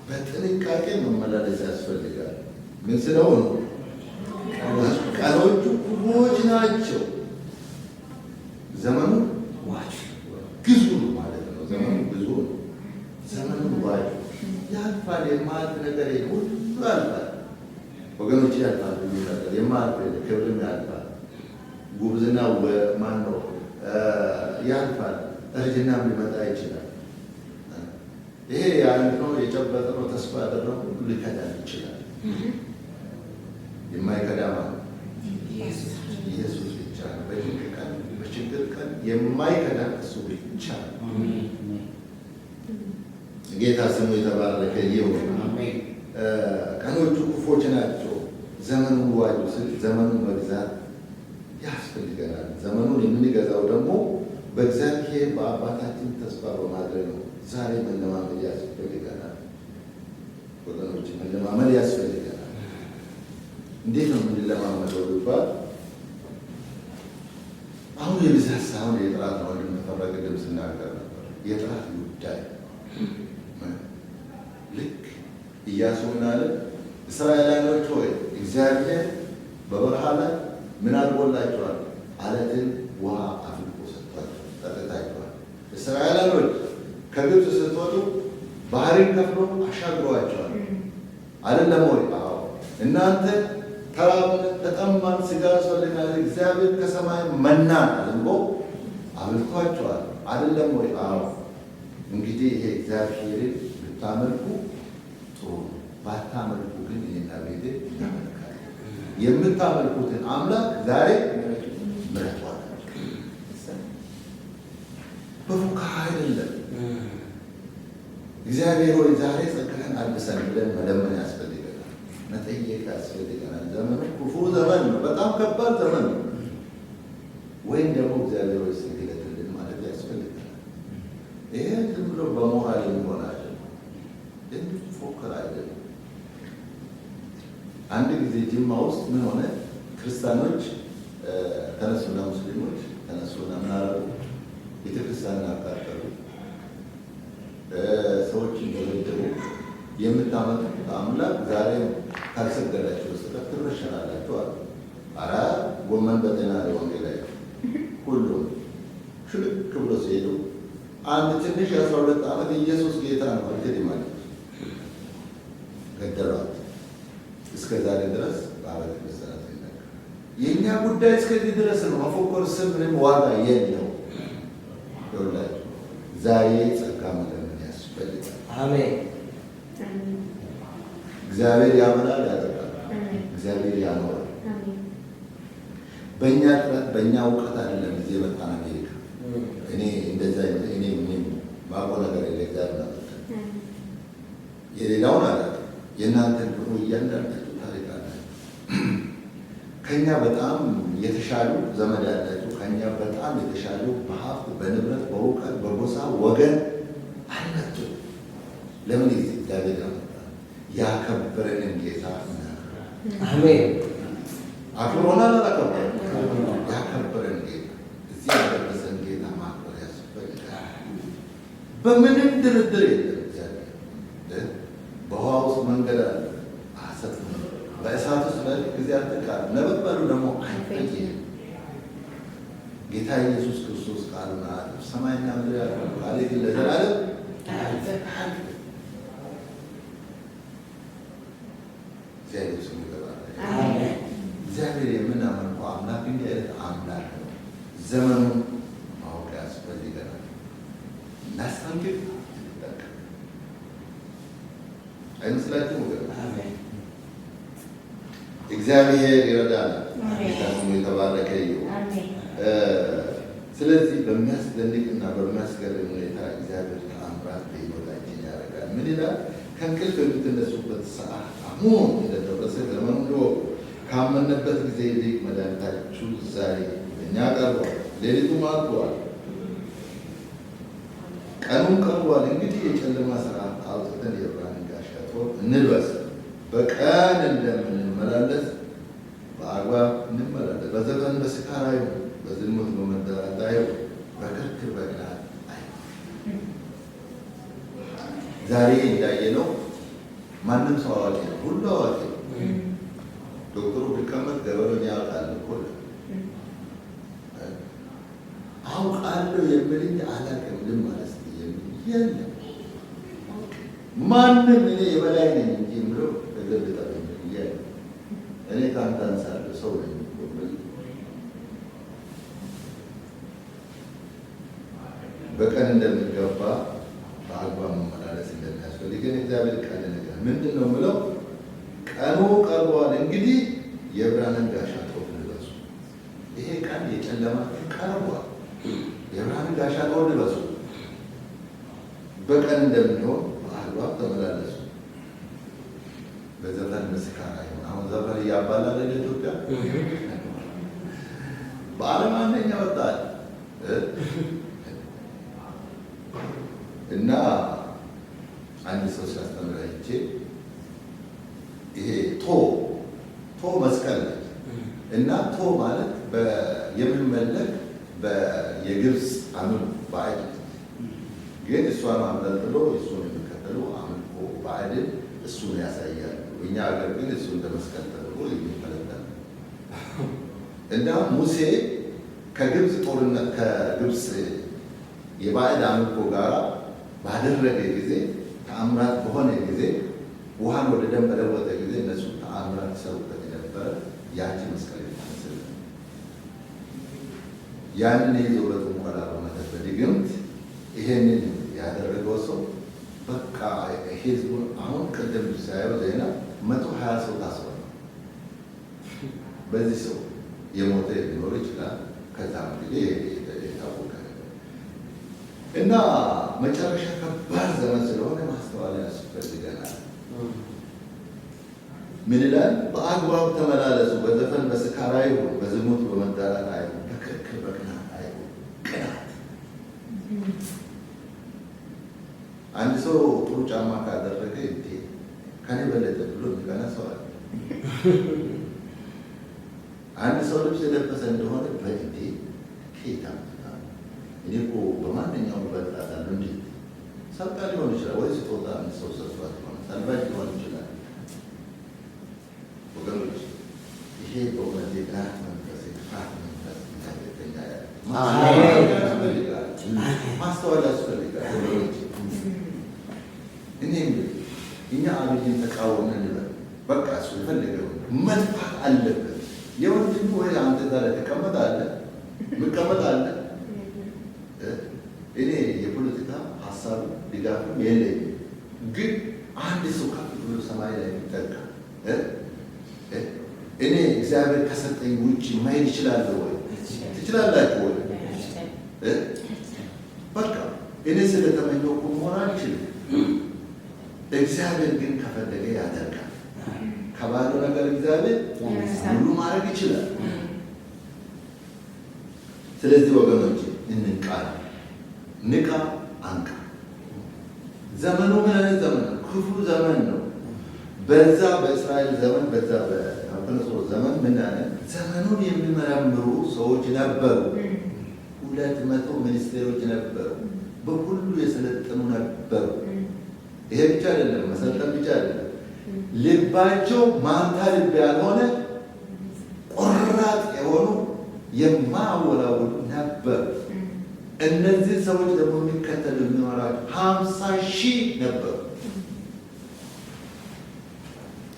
በጥንቃቄ መመላለስ ያስፈልጋል። ምን ስለሆኑ? ቀኖቹ ክፉዎች ናቸው፣ ዘመኑን ዋጁ። ግዙ ማለት ነው። ዘመኑ ብዙ ነው። ዘመኑን ዋጁ። ያልፋል። የማያልፍ ነገር ሁሉ ያልፋል ወገኖች፣ ያልፋል። ሁሉ ነገር የማያልፍ ክብርም ያልፋል። ጉብዝና ማን ነው ያልፋል። እርጅናም ሊመጣ ይችላል። ይሄ ያልነው የጨበጥነው ተስፋ ያደረገው ሁሉ ሊከዳን ይችላል። የማይከዳ ማለት ኢየሱስ ብቻ ነው። በድንቅ ቀን በችግር ቀን የማይከዳ እሱ ብቻ ነው። ጌታ ስሙ የተባረከ ይሁን። ቀኖቹ ክፎች ናቸው፣ ዘመኑን ዋጁ ስል ዘመኑን መግዛት ያስፈልገናል። ዘመኑን የምንገዛው ደግሞ በእግዚአብሔር በአባታችን ተስፋ በማድረግ ነው። ዛሬ መለማመድ ያስፈልገናል ወገኖች፣ መለማመድ ያስፈልገናል። እንዴት ነው የምንለማመደው ቢባል አሁን የብዛት ሳይሆን የጥራት ነው። እንደምንፈራ ቅድም ስናገር ነበር። የጥራት ጉዳይ ልክ ኢያሱ ምን አለ? እስራኤላውያን ሆይ እግዚአብሔር በበረሃ ላይ ምን አድርጎላቸዋል? አለትን ውሃ አፍልቆ ሰጥቷቸው ጠጥታቸዋል። እስራኤላውያን ከግብፅ ስትወጡ ባህርን ከፍሎ አሻግሯቸዋል። አይደለም ወይ? አዎ። እናንተ ተራብን፣ ተጠማን፣ ስጋ ያስፈልጋል፣ እግዚአብሔር ከሰማይ መናን አዝንቦ አብልቷቸዋል። አይደለም ወይ? አዎ። እንግዲህ ይሄ እግዚአብሔርን ብታመልኩ ጥሩ፣ ባታመልኩ ግን እኔና ቤቴ እናመልካለን። የምታመልኩትን አምላክ ዛሬ ምረጧል። በፉከራ አይደለም። እግዚአብሔር ሆይ ዛሬ ጸጋህን አድሰን ብለን መለመን ያስፈልገናል፣ መጠየቅ ያስፈልገናል። ዘመኑ ክፉ ዘመን ነው፣ በጣም ከባድ ዘመን ነው። ወይም ደግሞ እግዚአብሔር ሆይ ስግደትልን ማለት ያስፈልገናል። ይሄ ዝም ብሎ በሞራል የሚሆን አይደለም፣ ፎከራ አይደለም። አንድ ጊዜ ጅማ ውስጥ ምን ሆነ? ክርስቲያኖች ተነሱና ሙስሊሞች ተነሱና ምን አደረጉ? ቤተክርስቲያንን አቃጠሉ፣ ሰዎችን ደበደቡ። የምታመልኩት አምላክ ዛሬ ካልሰገዳችሁ በስተቀር ትረሸናላችሁ አሉ። ኧረ ጎመን በጤና ላይ ወንጌል ላይ ሁሉም ሽልክ ብሎ ሲሄዱ አንድ ትንሽ 12 ዓመት ኢየሱስ ጌታ ነው እንግዲህ ማለት ገደሏት። እስከ ዛሬ ድረስ በአብያተ ክርስቲያናት ይነገራል። የእኛ ጉዳይ እስከዚህ ድረስ ነው። መፎከር ስም ምንም ዋጋ የለው። ይኸውላችሁ ዛሬ ጸጋ መለመን ያስፈልጋል።
አሜን።
እግዚአብሔር ያበላል፣ ያጠጣል። እግዚአብሔር ያኖራል። በእኛ ጥረት በእኛ እውቀት አይደለም እዚህ የመጣን አሜሪካ። እኔ እንደዛ እኔ ምንም ማውቀው ነገር የለ። እግዚአብሔር አመጣ። የሌላውን አላውቅም። የእናንተን ደግሞ እያንዳንዳችሁ ታሪክ አላችሁ። ከእኛ በጣም የተሻሉ ዘመድ ያላችሁ፣ ከእኛ በጣም የተሻሉ በሀብት በንብረት በእውቀት በጎሳ ወገን አላችሁ። ለምን ጊዜ እግዚአብሔር ያመጣ ያከበረንን ጌታ
አሜን።
አክብሮናል፣ አላከበረን? ያከበረን ጌታ፣ እዚህ ያደረሰን ጌታ ማክበር ያስፈልጋል። በምንም ድርድር የለም። እግዚአብሔር በውሃ ውስጥ መንገድ አለ፣ አያሰጥም። በእሳት ውስጥ ጊዜ አትቃል፣ ነበልባሉ ደግሞ አይፈይም። ጌታ ኢየሱስ ክርስቶስ ቃሉን አያጥፍ። ሰማይና ምድር ያልፋል፣ ቃሌ ግን ለዘላለም አያልፍም። እግዚአብሔር ስሙ ይባረክ። እግዚአብሔር የምናመልከው አምላክ እንዲህ አይነት አምላክ ነው። ዘመኑን ማወቅ ያስፈልገናል። እናስጠንቅቅ፣ እንጠንቀቅ። አይመስላችሁም ወገኖች? እግዚአብሔር ይረዳናል። ስሙ የተባረከ ይሁን። ስለዚህ በሚያስደንቅና በሚያስገርም ሁኔታ እግዚአብሔር ተአምራት በሕይወታችን ያደርጋል። ምን ይላል? ከእንቅልፍ የምትነሱበት ሰዓት አሁን እንደደረሰ ዘመኑ ካመነበት ጊዜ ይልቅ መድኃኒታችሁ ዛሬ እኛ ቀርቧል። ሌሊቱም አልፏል፣ ቀኑም ቀርቧል። እንግዲህ የጨለማ ስራ አውጥተን የብርሃንን ጋሻ ጦር እንልበስ። በቀን እንደምንመላለስ በአግባብ እንመላለስ። በዘፈን በስካር አይሁን፣ በዝሙት በመዳራት አይሁን፣ በክርክር በቅናት አይሁን። ዛሬ እንዳየነው ማንም ሰው አዋቂ ነው፣ ሁሉ አዋቂ ነው። ዶክተሩ ቢቀመጥ ገበሬውን ያውቃል እኮ አውቃለሁ የሚል እንጂ አላውቅም ልም ማለት የለም። ማንም እኔ የበላይ ነኝ እንጂ ብለው ተገልጠ እያለ እኔ ከአንተ አንሳለሁ ሰው ነኝ። በቀን እንደሚገባ በአግባብ መመላለስ እንደሚያስፈልገን እግዚአብሔር ቃል ነገር ምንድን ነው ብለው ቀኑ ቀርቧል፣ እንግዲህ የብርሃንን ጋሻ ጦር ልበሱ። ይሄ ቀን የጨለማ ቀርቧል። በቀን እንደሚሆን በአግባብ ተመላለሱ። በዘፈን ምስካር አይሆን። አሁን ዘፈን እያባላ ለኢትዮጵያ በዓለም አንደኛ ወጣል እና አንድ ሰው ሲያስተምር አይቼ ይሄ ቶ መስቀል ነች እና ቶ ማለት የሚመለክ የግብፅ አምልኮ ባዕድ ግን እሷን አንጠልጥሎ እሱን የሚከተሉ አምልኮ ባዕድን እሱን ያሳያሉ። እኛ ሀገር ግን እሱ እንደ መስቀል ተደርጎ የሚመለከት እና ሙሴ ከግብፅ ጦርነት ከግብፅ የባዕድ አምልኮ ጋር ባደረገ ጊዜ ተአምራት በሆነ ጊዜ ውሃን ወደ ደም በለወጠ ጊዜ እነሱ ተአምራት ይሰሩበት የነበረ ያቺ መስቀል የምትመስል ያንን ይዞ በጥሞና በመተት በድግምት ይሄንን ያደረገው ሰው በቃ ህዝቡን አሁን ቅድም ሳየው ዜና 120 ሰው ታስሯል። በዚህ ሰው የሞተ ሊኖር ይችላል። ከዛም ጊዜ የታወቀ እና መጨረሻ ከባድ ዘመን ስለሆነ ማስተዋል ያስፈልገናል። ምን ይላል? በአግባብ ተመላለሱ፣ በዘፈን በስካር አይሁን፣ በዝሙት በመዳራት አይሁን፣ በክርክር በቅናት አይሁን። ቅናት አንድ ሰው ጥሩ ጫማ ካደረገ እንዴ ከኔ በለጠ ብሎ የሚቀና ሰው አለ። አንድ ሰው ልብስ የለበሰ እንደሆነ በእንዴ ኬታ እኔ እኮ በማንኛውም በጣታለሁ እንዴ ሰርቃ ሊሆን ይችላል ወይ ስጦታ ሰው ሰጥቷት ሆነ ሰልባጅ ሊሆን ይችላል። ወገኖች ይሄ በእውነት የቅናት መንፈስ የክፋት መንፈስ እንዳይገኛ ማስተዋል ያስፈልጋል። ወገኖች እኔ እኛ አብይን ተቃወምን እንበል፣ በቃ እሱ የፈለገው መጥፋት አለበት። የወንድም ወይ አንተ ዛሬ ትቀመጣለህ ምቀመጣለህ። እኔ የፖለቲካ ሀሳብ ድጋፍም የለኝም፣ ግን አንድ ሰው ከፍ ብሎ ሰማይ ላይ የሚጠጋ እኔ እግዚአብሔር ከሰጠኝ ውጭ ማየት ይችላለሁ ወይ? ትችላላችሁ ወይ? በቃ እኔ ስለተመኘው እኮ መሆን አልችልም። እግዚአብሔር ግን ከፈለገ ያደርጋል። ከባለው ነገር እግዚአብሔር ሁሉ ማድረግ ይችላል። ስለዚህ ወገኖች እንንቃ፣ ንቃ፣ አንቃ። ዘመኑ ምን አይነት ዘመን ነው? ክፉ ዘመን ነው። በዛ በእስራኤል ዘመን በዛ በናቡከደነፆር ዘመን ምን አይነት ዘመኑን የሚመረምሩ ሰዎች ነበሩ። 200 ሚኒስቴሮች ነበሩ። በሁሉ የሰለጠኑ ነበሩ። ይሄ ብቻ አይደለም፣ መሰልጠን ብቻ አይደለም። ልባቸው ማንታ ልብ ያልሆነ ቆራጥ የሆኑ የማወላወሉ ነበሩ። እነዚህ ሰዎች ደግሞ የሚከተሉ የሚኖራቸው 50,000 ነበሩ።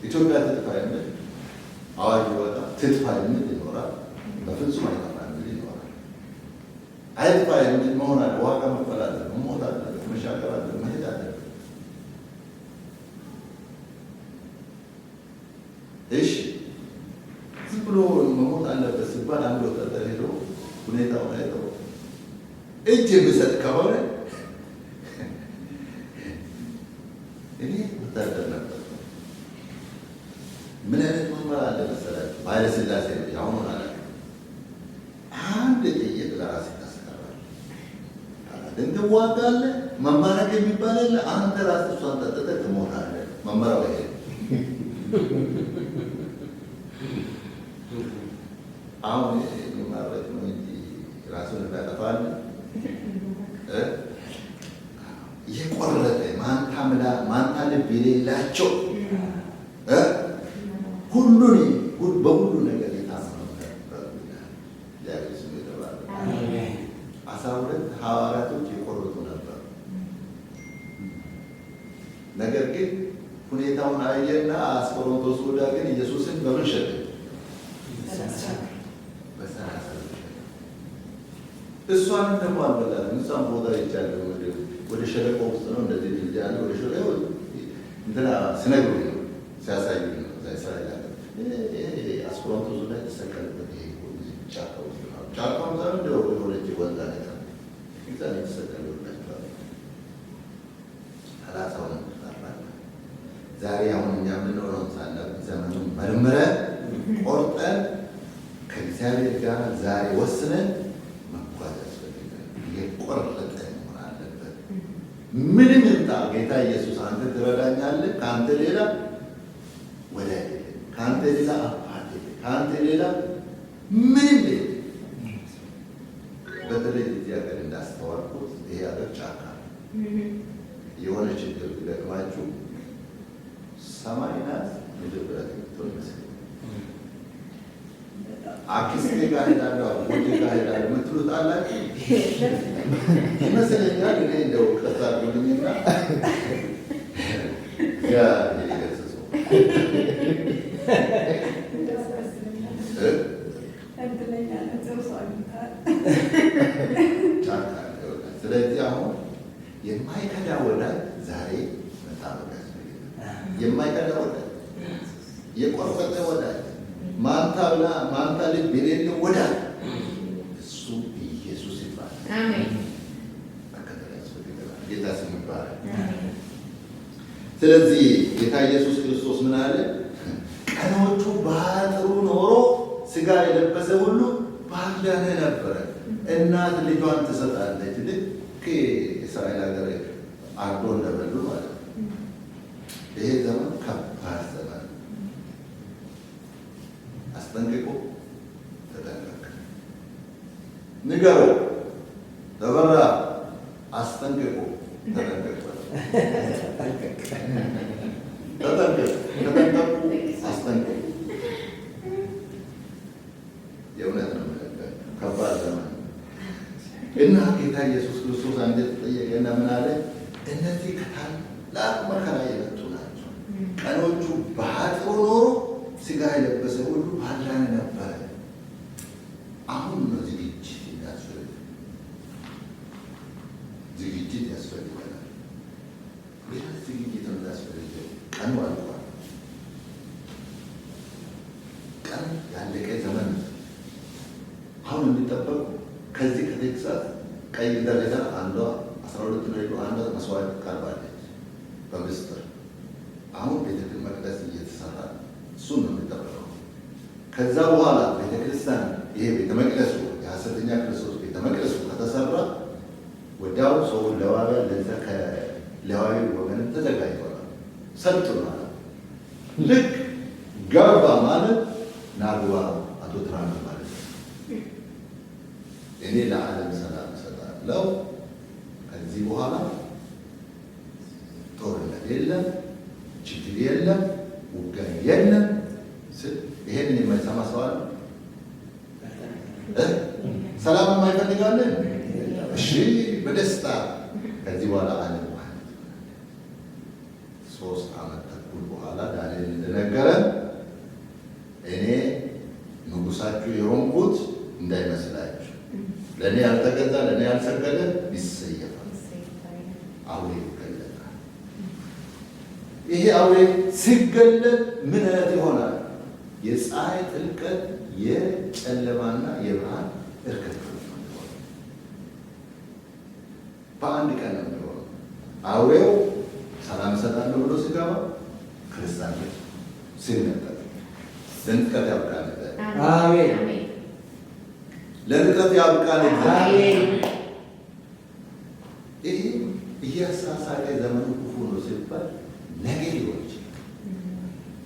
ኢትዮጵያ ትጥፋ የሚል አዋጅ ወጣ። ትጥፋ የሚል ይኖራል፣ በፍጹም አይጠፋ የሚል ይኖራል። አይጥፋ የሚል መሆን አለ። ዋጋ መክፈል አለ፣ መሞት አለ፣ መሻገር አለ፣ መሄድ አለ። እሺ ዝም ብሎ መሞት አለበት ሲባል አንድ ወታደር ሄዶ ሁኔታውን አይተው እጅ የሚሰጥ ከሆነ እኔ ወታደር ነበር። ምን አይነት መመራ አለ መሰላችሁ? ኃይለ ሥላሴ ነው ያሁኑን አለ። አንድ ጥይት ለራስ ታስቀራል። እንትዋጋለህ። መማረክ የሚባል የለ። አንተ ራስ እሷን ጠጥተህ ትሞታለህ። መመራው ይሄ አሁን የሚማረክ ነው እንጂ ራሱን ያጠፋል። የቆረጠ ማንታ ልብ የሌላቸው ሁሉን በሁሉ ነገር የታመኑ ነበር። እግዚአብሔር ስሙ የተባረከ። 12 ሐዋርያቶች የቆረጡ ነበር። ነገር ግን ሁኔታውን አየና አስቆሮንቶስ ወዳ ግን ኢየሱስን በምን ሸጠ? በሰላሳ እሷንም ደግሞ አልበላንም። እሷን ቦታ ይቻለሁ ወደ ሸለቆ ውስጥ ነው እንደዚህ ልጅ ያለ ወደ ሸለቆ እንትና ስነግሩ ነው ሲያሳዩ ነው እስራኤል አለ አስቆሮንቶስ ላይ ተሰቀለበት። ይሄ ጫካ ውስጥ ነው። ጫካው ዛሬ እንደው ወደ ወንዝ አለ። እዛ ላይ ተሰቀለበት። ዛሬ አሁን እኛ የምንሆነው ሳናውቅ ዘመኑን መርምረን ቆርጠን ከእግዚአብሔር ጋር ዛሬ ወስነን መጓዝ ያስፈልጋል። የቆረጠ መሆን አለበት። ምንም ይምጣ ጌታ ኢየሱስ አንተ ትረዳኛለህ፣ ከአንተ ሌላ ወዳጅ የለም፣ ከአንተ ሌላ አባት የለም፣ ከአንተ ሌላ ምንም የለም። በተለይ እዚህ ሀገር እንዳስተዋልኩት ይሄ ሀገር ጫካ የሆነ ችግር ቢገጥማችሁ ሰማይ ናት ምድር ብረት የምትሆን ይመስለኛል። አክስቴ ጋር ሄዳለሁ አጎቴ ጋር ሄዳለሁ የምትሉት አላችሁ ይመስለኛል። እኔ እንደው ቀጥ አድርጉልኝና የገሰሰው ጫካ። ስለዚህ አሁን የማይከዳ ወዳጅ ዛሬ መጣበቅ ያስፈልጋል። የማይከዳ ወዳጅ፣ የቆረጠ ወዳጅ፣ ማንታ ልብ የሌለው ወዳጅ እሱ ኢየሱስ ይባላል።
አሜን።
መከተል ያስፈልጋል። ጌታ ስም ይባላል። ስለዚህ ጌታ ኢየሱስ ክርስቶስ ምን አለ? ቀኖቹ ባጥሩ ኖሮ ስጋ የለበሰ ሁሉ ባልዳነ ነበረ። እናት ልጇን ትሰጣለች። ልክ እስራኤል ሀገር አርዶ እንደበሉ ማለት ነው። ይሄ ዘመን ከባድ ዘመን፣ አስጠንቅቆ ተጠንቀቅ። ንገረው፣ ተበራ፣ አስጠንቅቆ ተጠንቀቅ። ተጠንቀቅ፣ ተጠንቀቁ፣ አስጠንቅቁ። የእውነት ነው። ከባድ ዘመን እና ጌታ ኢየሱስ ክርስቶስ አንድ ተጠየቀና ምን አለ? እነዚህ ከታላቅ መከራ የመጡ ናቸው። ቀኖቹ ባጥሩ ኖሮ ስጋ የለበሰ ሁሉ ባልዳነ ነበረ። አሁን ነው ዝግጅት ያስፈልጋል። ዝግጅት ያስፈልገናል። ሁለት ዝግጅት ነው ያስፈልጋል። ቀኑ አልቋል። ቀን ያለቀ ዘመን አሁን የሚጠበቁ ከዚህ ከቴክሳስ ቀይ ደረጃ አንዷ 12 ነው። አንዷ መስዋዕት ቀርባለች በምስጢር። አሁን ቤተ መቅደስ እየተሰራ እሱን ነው የሚጠበቀው። ከዛ በኋላ ቤተክርስቲያን ይሄ ቤተ መቅደሱ የሐሰተኛ ክርስቶስ ቤተ መቅደሱ ከተሰራ ወዲያው ሰው ለዋቢያ ለዛ ከለዋዊ ወገን ተዘጋጅቷል፣ ሰልጥኗል። ልክ ገባ ማለት ናግባ አቶ ትራምፕ ማለት እኔ ለዓለም ሰላም እሰጣለሁ፣ ከዚህ በኋላ ጦርነት የለም፣ ችግር የለም፣ ውጊያ የለም። ይሄንን የማይሰማ ሰው አለ? ሰላም የማይፈልጋለን? እሺ፣ በደስታ ከዚህ በኋላ ዓለም ማለት 3 ዓመት ተኩል በኋላ ዳንኤል እንደነገረን እኔ ንጉሳችሁ የሆንኩት እንዳይመስላችሁ፣ ለእኔ ያልተገዛ ለእኔ ያልሰገደ ይሰየፋል፣ አውሬ ይገለጣል። ይሄ አውሬ ሲገለጥ ምን አይነት ይሆናል? የፀሐይ ጥልቀት፣ የጨለማና የብርሃን እርክት በአንድ ቀን ነው የሚሆነው። አውሬው ሰላም እሰጣለሁ ብሎ ሲገባ፣ ክርስቲያኖች ሲነጠቅ ለንጥቀት ያብቃል።
አሜን።
ለንጥቀት ያብቃል።
አሜን።
ይህ እያሳሳቀ ዘመኑ ክፉ ነው ሲባል ነገ ሊሆን ይችላል።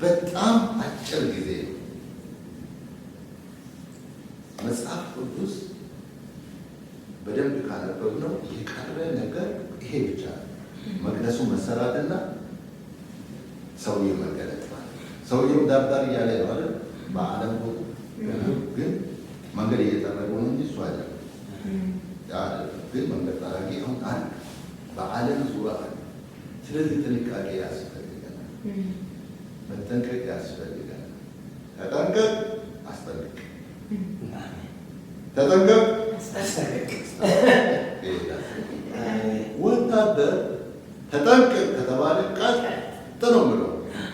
በጣም አጭር ጊዜ ነው። መጽሐፍ ቅዱስ በደንብ ካነበብነው የቀረ ነገር ይሄ ብቻ ነው። መቅደሱ መሰራትና ሰውዬው መገለጥ ማለት ሰውዬው ዳርዳር እያለ ነው አይደል? በዓለም ግን መንገድ እየጠረጉ ነው እንጂ እሱ አይደለም። ግን መንገድ ጠራጊ አሁን አለ በዓለም ዙሪያ አለ። ስለዚህ ጥንቃቄ ያስፈልገናል፣ መጠንቀቅ ያስፈልገናል። ተጠንቀቅ፣ አስጠንቅቅ፣ ተጠንቀቅ። ወታደር ተጠንቀቅ ከተባለ ቀጥ ነው ብሎ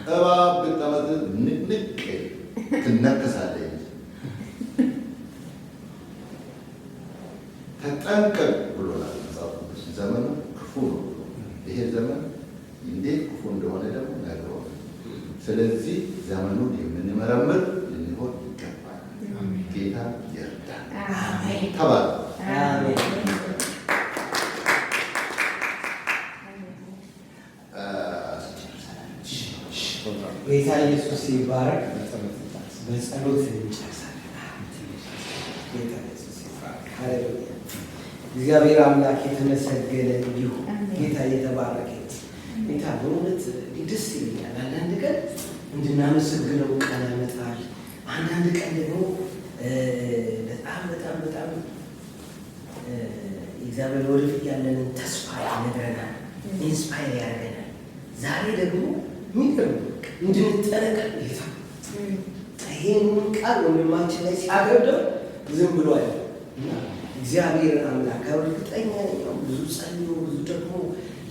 እባብ ብትጠመዝዝ ንቅንቅ ትነከሳለህ እንጂ ተጠንቀቅ ብሎናል መጽሐፍ ቅዱስ። ዘመኑ ክፉ ነው ብሎ ይሄ ዘመን እንዴት ክፉ እንደሆነ ደግሞ ነግሮናል። ስለዚህ ዘመኑን የምንመረምር ልንሆን ይገባል። ጌታ ይርዳል። ተባሉ።
ጌታ ኢየሱስ ይባረክ። በጸሎት እንጨርሳለን። ጌታ ኢየሱስ ይባረክ። ሃሌሉያ። እግዚአብሔር አምላክ የተመሰገነ ይሁን። ጌታ የተባረከ ጌታ በእውነት ደስ ይለኛል። አንዳንድ ቀን እንድናመሰግነው ቀን ያመጣል። አንዳንድ ቀን ደግሞ በጣም እግዚአብሔር ወደፊት ያለንን ተስፋ ይነግረናል፣ ኢንስፓየር ያደርገናል። ዛሬ ደግሞ የሚገርም እንድንጠነቀቅ ጌታ ይሄንን ቃል ወንድማችን ላይ ሲያገብደው ዝም ብሎ አለ እና እግዚአብሔር አምላክ እርግጠኛ ነው ብዙ ጸልዮ ብዙ ደግሞ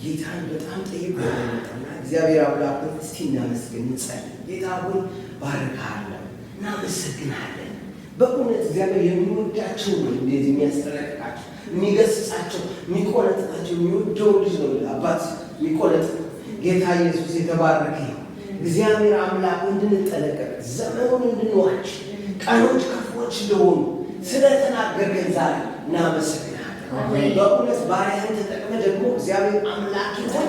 ጌታን በጣም ጠይቆ ያመጣና እግዚአብሔር አምላክ እስቲ እናመስግን እንጸልይ። ጌታ ሆይ ባርካለሁ፣ እናመሰግናለን። በእውነት እግዚአብሔር የሚወዳቸው ነው እንደዚህ የሚያስጠነቅቃቸው፣ የሚገስጻቸው፣ የሚቆነጥጣቸው የሚወደው ልጅ ነው አባት የሚቆነጥ። ጌታ ኢየሱስ የተባረከ ነው። እግዚአብሔር አምላክ እንድንጠነቀቅ ዘመኑን እንድንዋጅ ቀኖች ክፉዎች እንደሆኑ ስለተናገርከን ዛሬ እናመሰግናለን። በእውነት ባሪያህን ተጠቅመ ደግሞ እግዚአብሔር አምላክ ሆይ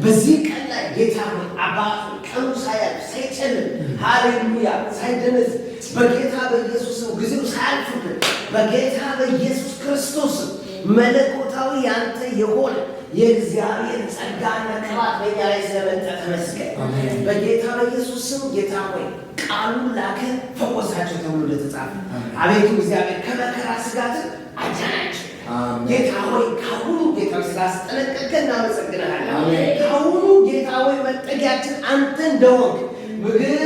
በዚህ ቀን ላይ ጌታ ሆይ አባት ቀኑ ሳያልፍ ሳይጨልም ሃሌሉያ ሳይደነዝ በጌታ በኢየሱስም ጊዜው ሳያልፍብን በጌታ በኢየሱስ ክርስቶስ መለኮታዊ ያንተ የሆነ የእግዚአብሔር ጸጋና ቅባት በእኛ ላይ ስለመጣ ተመስገን። በጌታ በኢየሱስም ጌታ ሆይ ቃሉን ላከ ፈወሳቸው ተብሎ እንደተጻፈ አቤቱ እግዚአብሔር ከመከራ ስጋት አዳናቸው። ጌታ ሆይ ካሁኑ ጌታ ስላስጠነቀቀን እናመሰግናለን። ካሁኑ ጌታ ሆይ መጠጊያችን አንተ እንደሆንክ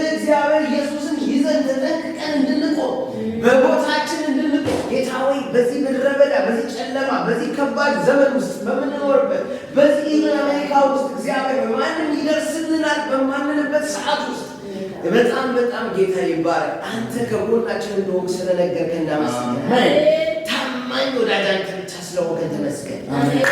እግዚአብሔር ኢየሱስን ይዘን ተጠንቅቀን እንድንቆም በቦታችን እንድንቆም ጌታ ሆይ በዚህ ምድረ በዳ በዚህ ጨለማ በዚህ ከባድ ዘመን ውስጥ በምንኖርበት በዚህ አሜሪካ ውስጥ እግዚአብሔር በማንም ይደርስልናል በማንንበት ሰዓት ውስጥ በጣም ጌታ ይባረክ። አንተ ከጎናችን እንደሆንክ ስለነገርከን እናመሰግናለን። ታማኝ ወዳጃችን ብቻ ስለሆንክ ተመስገን።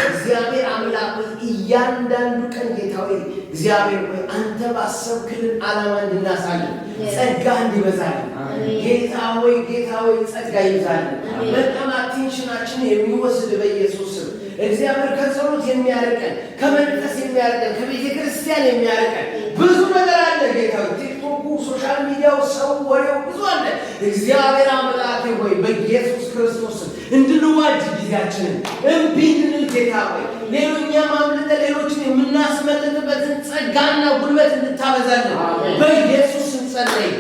እግዚአብሔር አምላክ እያንዳንዱ ቀን ጌታ ሆይ እግዚአብሔር ሆይ አንተ ባሰብክልን ዓላማ እንድናሳልን ጸጋ እንዲበዛልን ጌታ ሆይ ጸጋ ይብዛልን። በጣም አቴንሽናችን የሚወስድ በኢየሱስ ስም እግዚአብሔር ከጸሎት የሚያርቀን ከመንፈስ የሚያርቀን ከቤተ ክርስቲያን የሚያርቀን ብዙ ነገር አለ። ጌታ ቲክቶኩ፣ ሶሻል ሚዲያው፣ ሰው ወሬው ብዙ አለ። እግዚአብሔር አምላክ ሆይ በኢየሱስ ክርስቶስ እንድንዋጅ ጊዜያችንን እምቢ እንድንል ጌታ ሆይ ሌሎኛ ማምለጠ ሌሎችን የምናስመልጥበትን ጸጋና ጉልበት እንድታበዛልን በኢየሱስ እንጸልይ።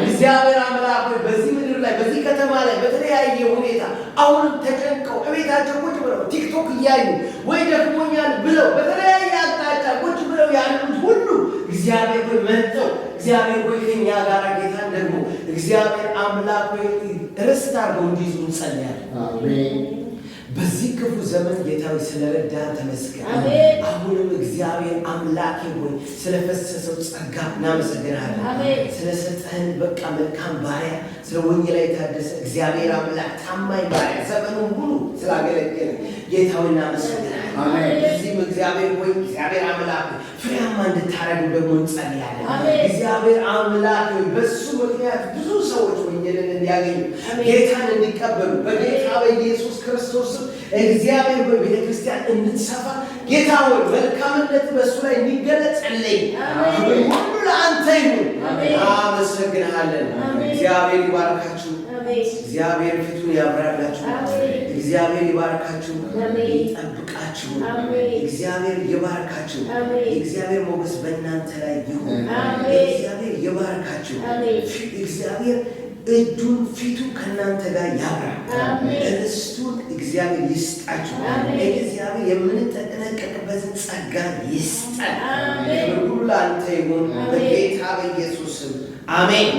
እግዚአብሔር አምላክ ሆይ በዚህ ምድር ላይ በዚህ ከተማ ላይ በተለያየ ሁኔታ አሁን ተጨንቀው እቤታቸው ቁጭ ብለው ቲክቶክ እያዩ ወይ ደክሞኛል ብለው በተለያየ አቅጣጫ ቁጭ ብለው ያሉት ሁሉ እግዚአብሔር ሆይ መጥተው እግዚአብሔር ሆይ ከኛ ጋር ጌታን ደግሞ እግዚአብሔር አምላክ ሆይ ርስት አድርገው እንዲይዙ እንጸልያለን። አሜን። በዚህ ክፉ ዘመን ጌታዊ ስለረዳን ተመስገን። አሁንም እግዚአብሔር አምላክ ሆይ ስለፈሰሰው ጸጋ እናመሰግናለን። ስለሰጠህን በቃ መልካም ባሪያ ስለ ወንጌል የታደሰ እግዚአብሔር አምላክ ታማኝ ባሪያ ዘመኑን ሁሉ ስላገለገለ ጌታዊ እናመሰግናለን። በዚህም እግዚአብሔር ሆይ እግዚአብሔር አምላክ ፍሬያማ እንድታረጉ ደግሞ እንጸልያለን። እግዚአብሔር አምላክ ሆይ በሱ ምክንያት ብዙ ሰዎች ወንጌልን እንዲያገኙ ጌታን እንዲቀበሉ በጌታ በኢየሱስ ክርስቶስ እግዚአብሔር ሆይ ቤተክርስቲያን እንድትሰፋ ጌታ ሆይ መልካምነት በሱ ላይ እንዲገለጽ ጸልይ። ሁሉ ለአንተ ይሁን። አመሰግንሃለን። እግዚአብሔር ይባርካችሁ። እግዚአብሔር ፊቱን ያብራላችሁ። እግዚአብሔር ይባርካችሁ፣ ይጠብቃችሁ። እግዚአብሔር ይባርካችሁ። እግዚአብሔር ሞገስ በእናንተ ላይ ይሁን። እግዚአብሔር ይባርካችሁ። እግዚአብሔር እጁን ፊቱ ከእናንተ ጋር ያብራ። ርስቱን እግዚአብሔር ይስጣችሁ። እግዚአብሔር የምንጠነቀቅበትን ጸጋ ይስጠን። ሁሉ ለአንተ ይሁን በጌታ በኢየሱስ ስም አሜን።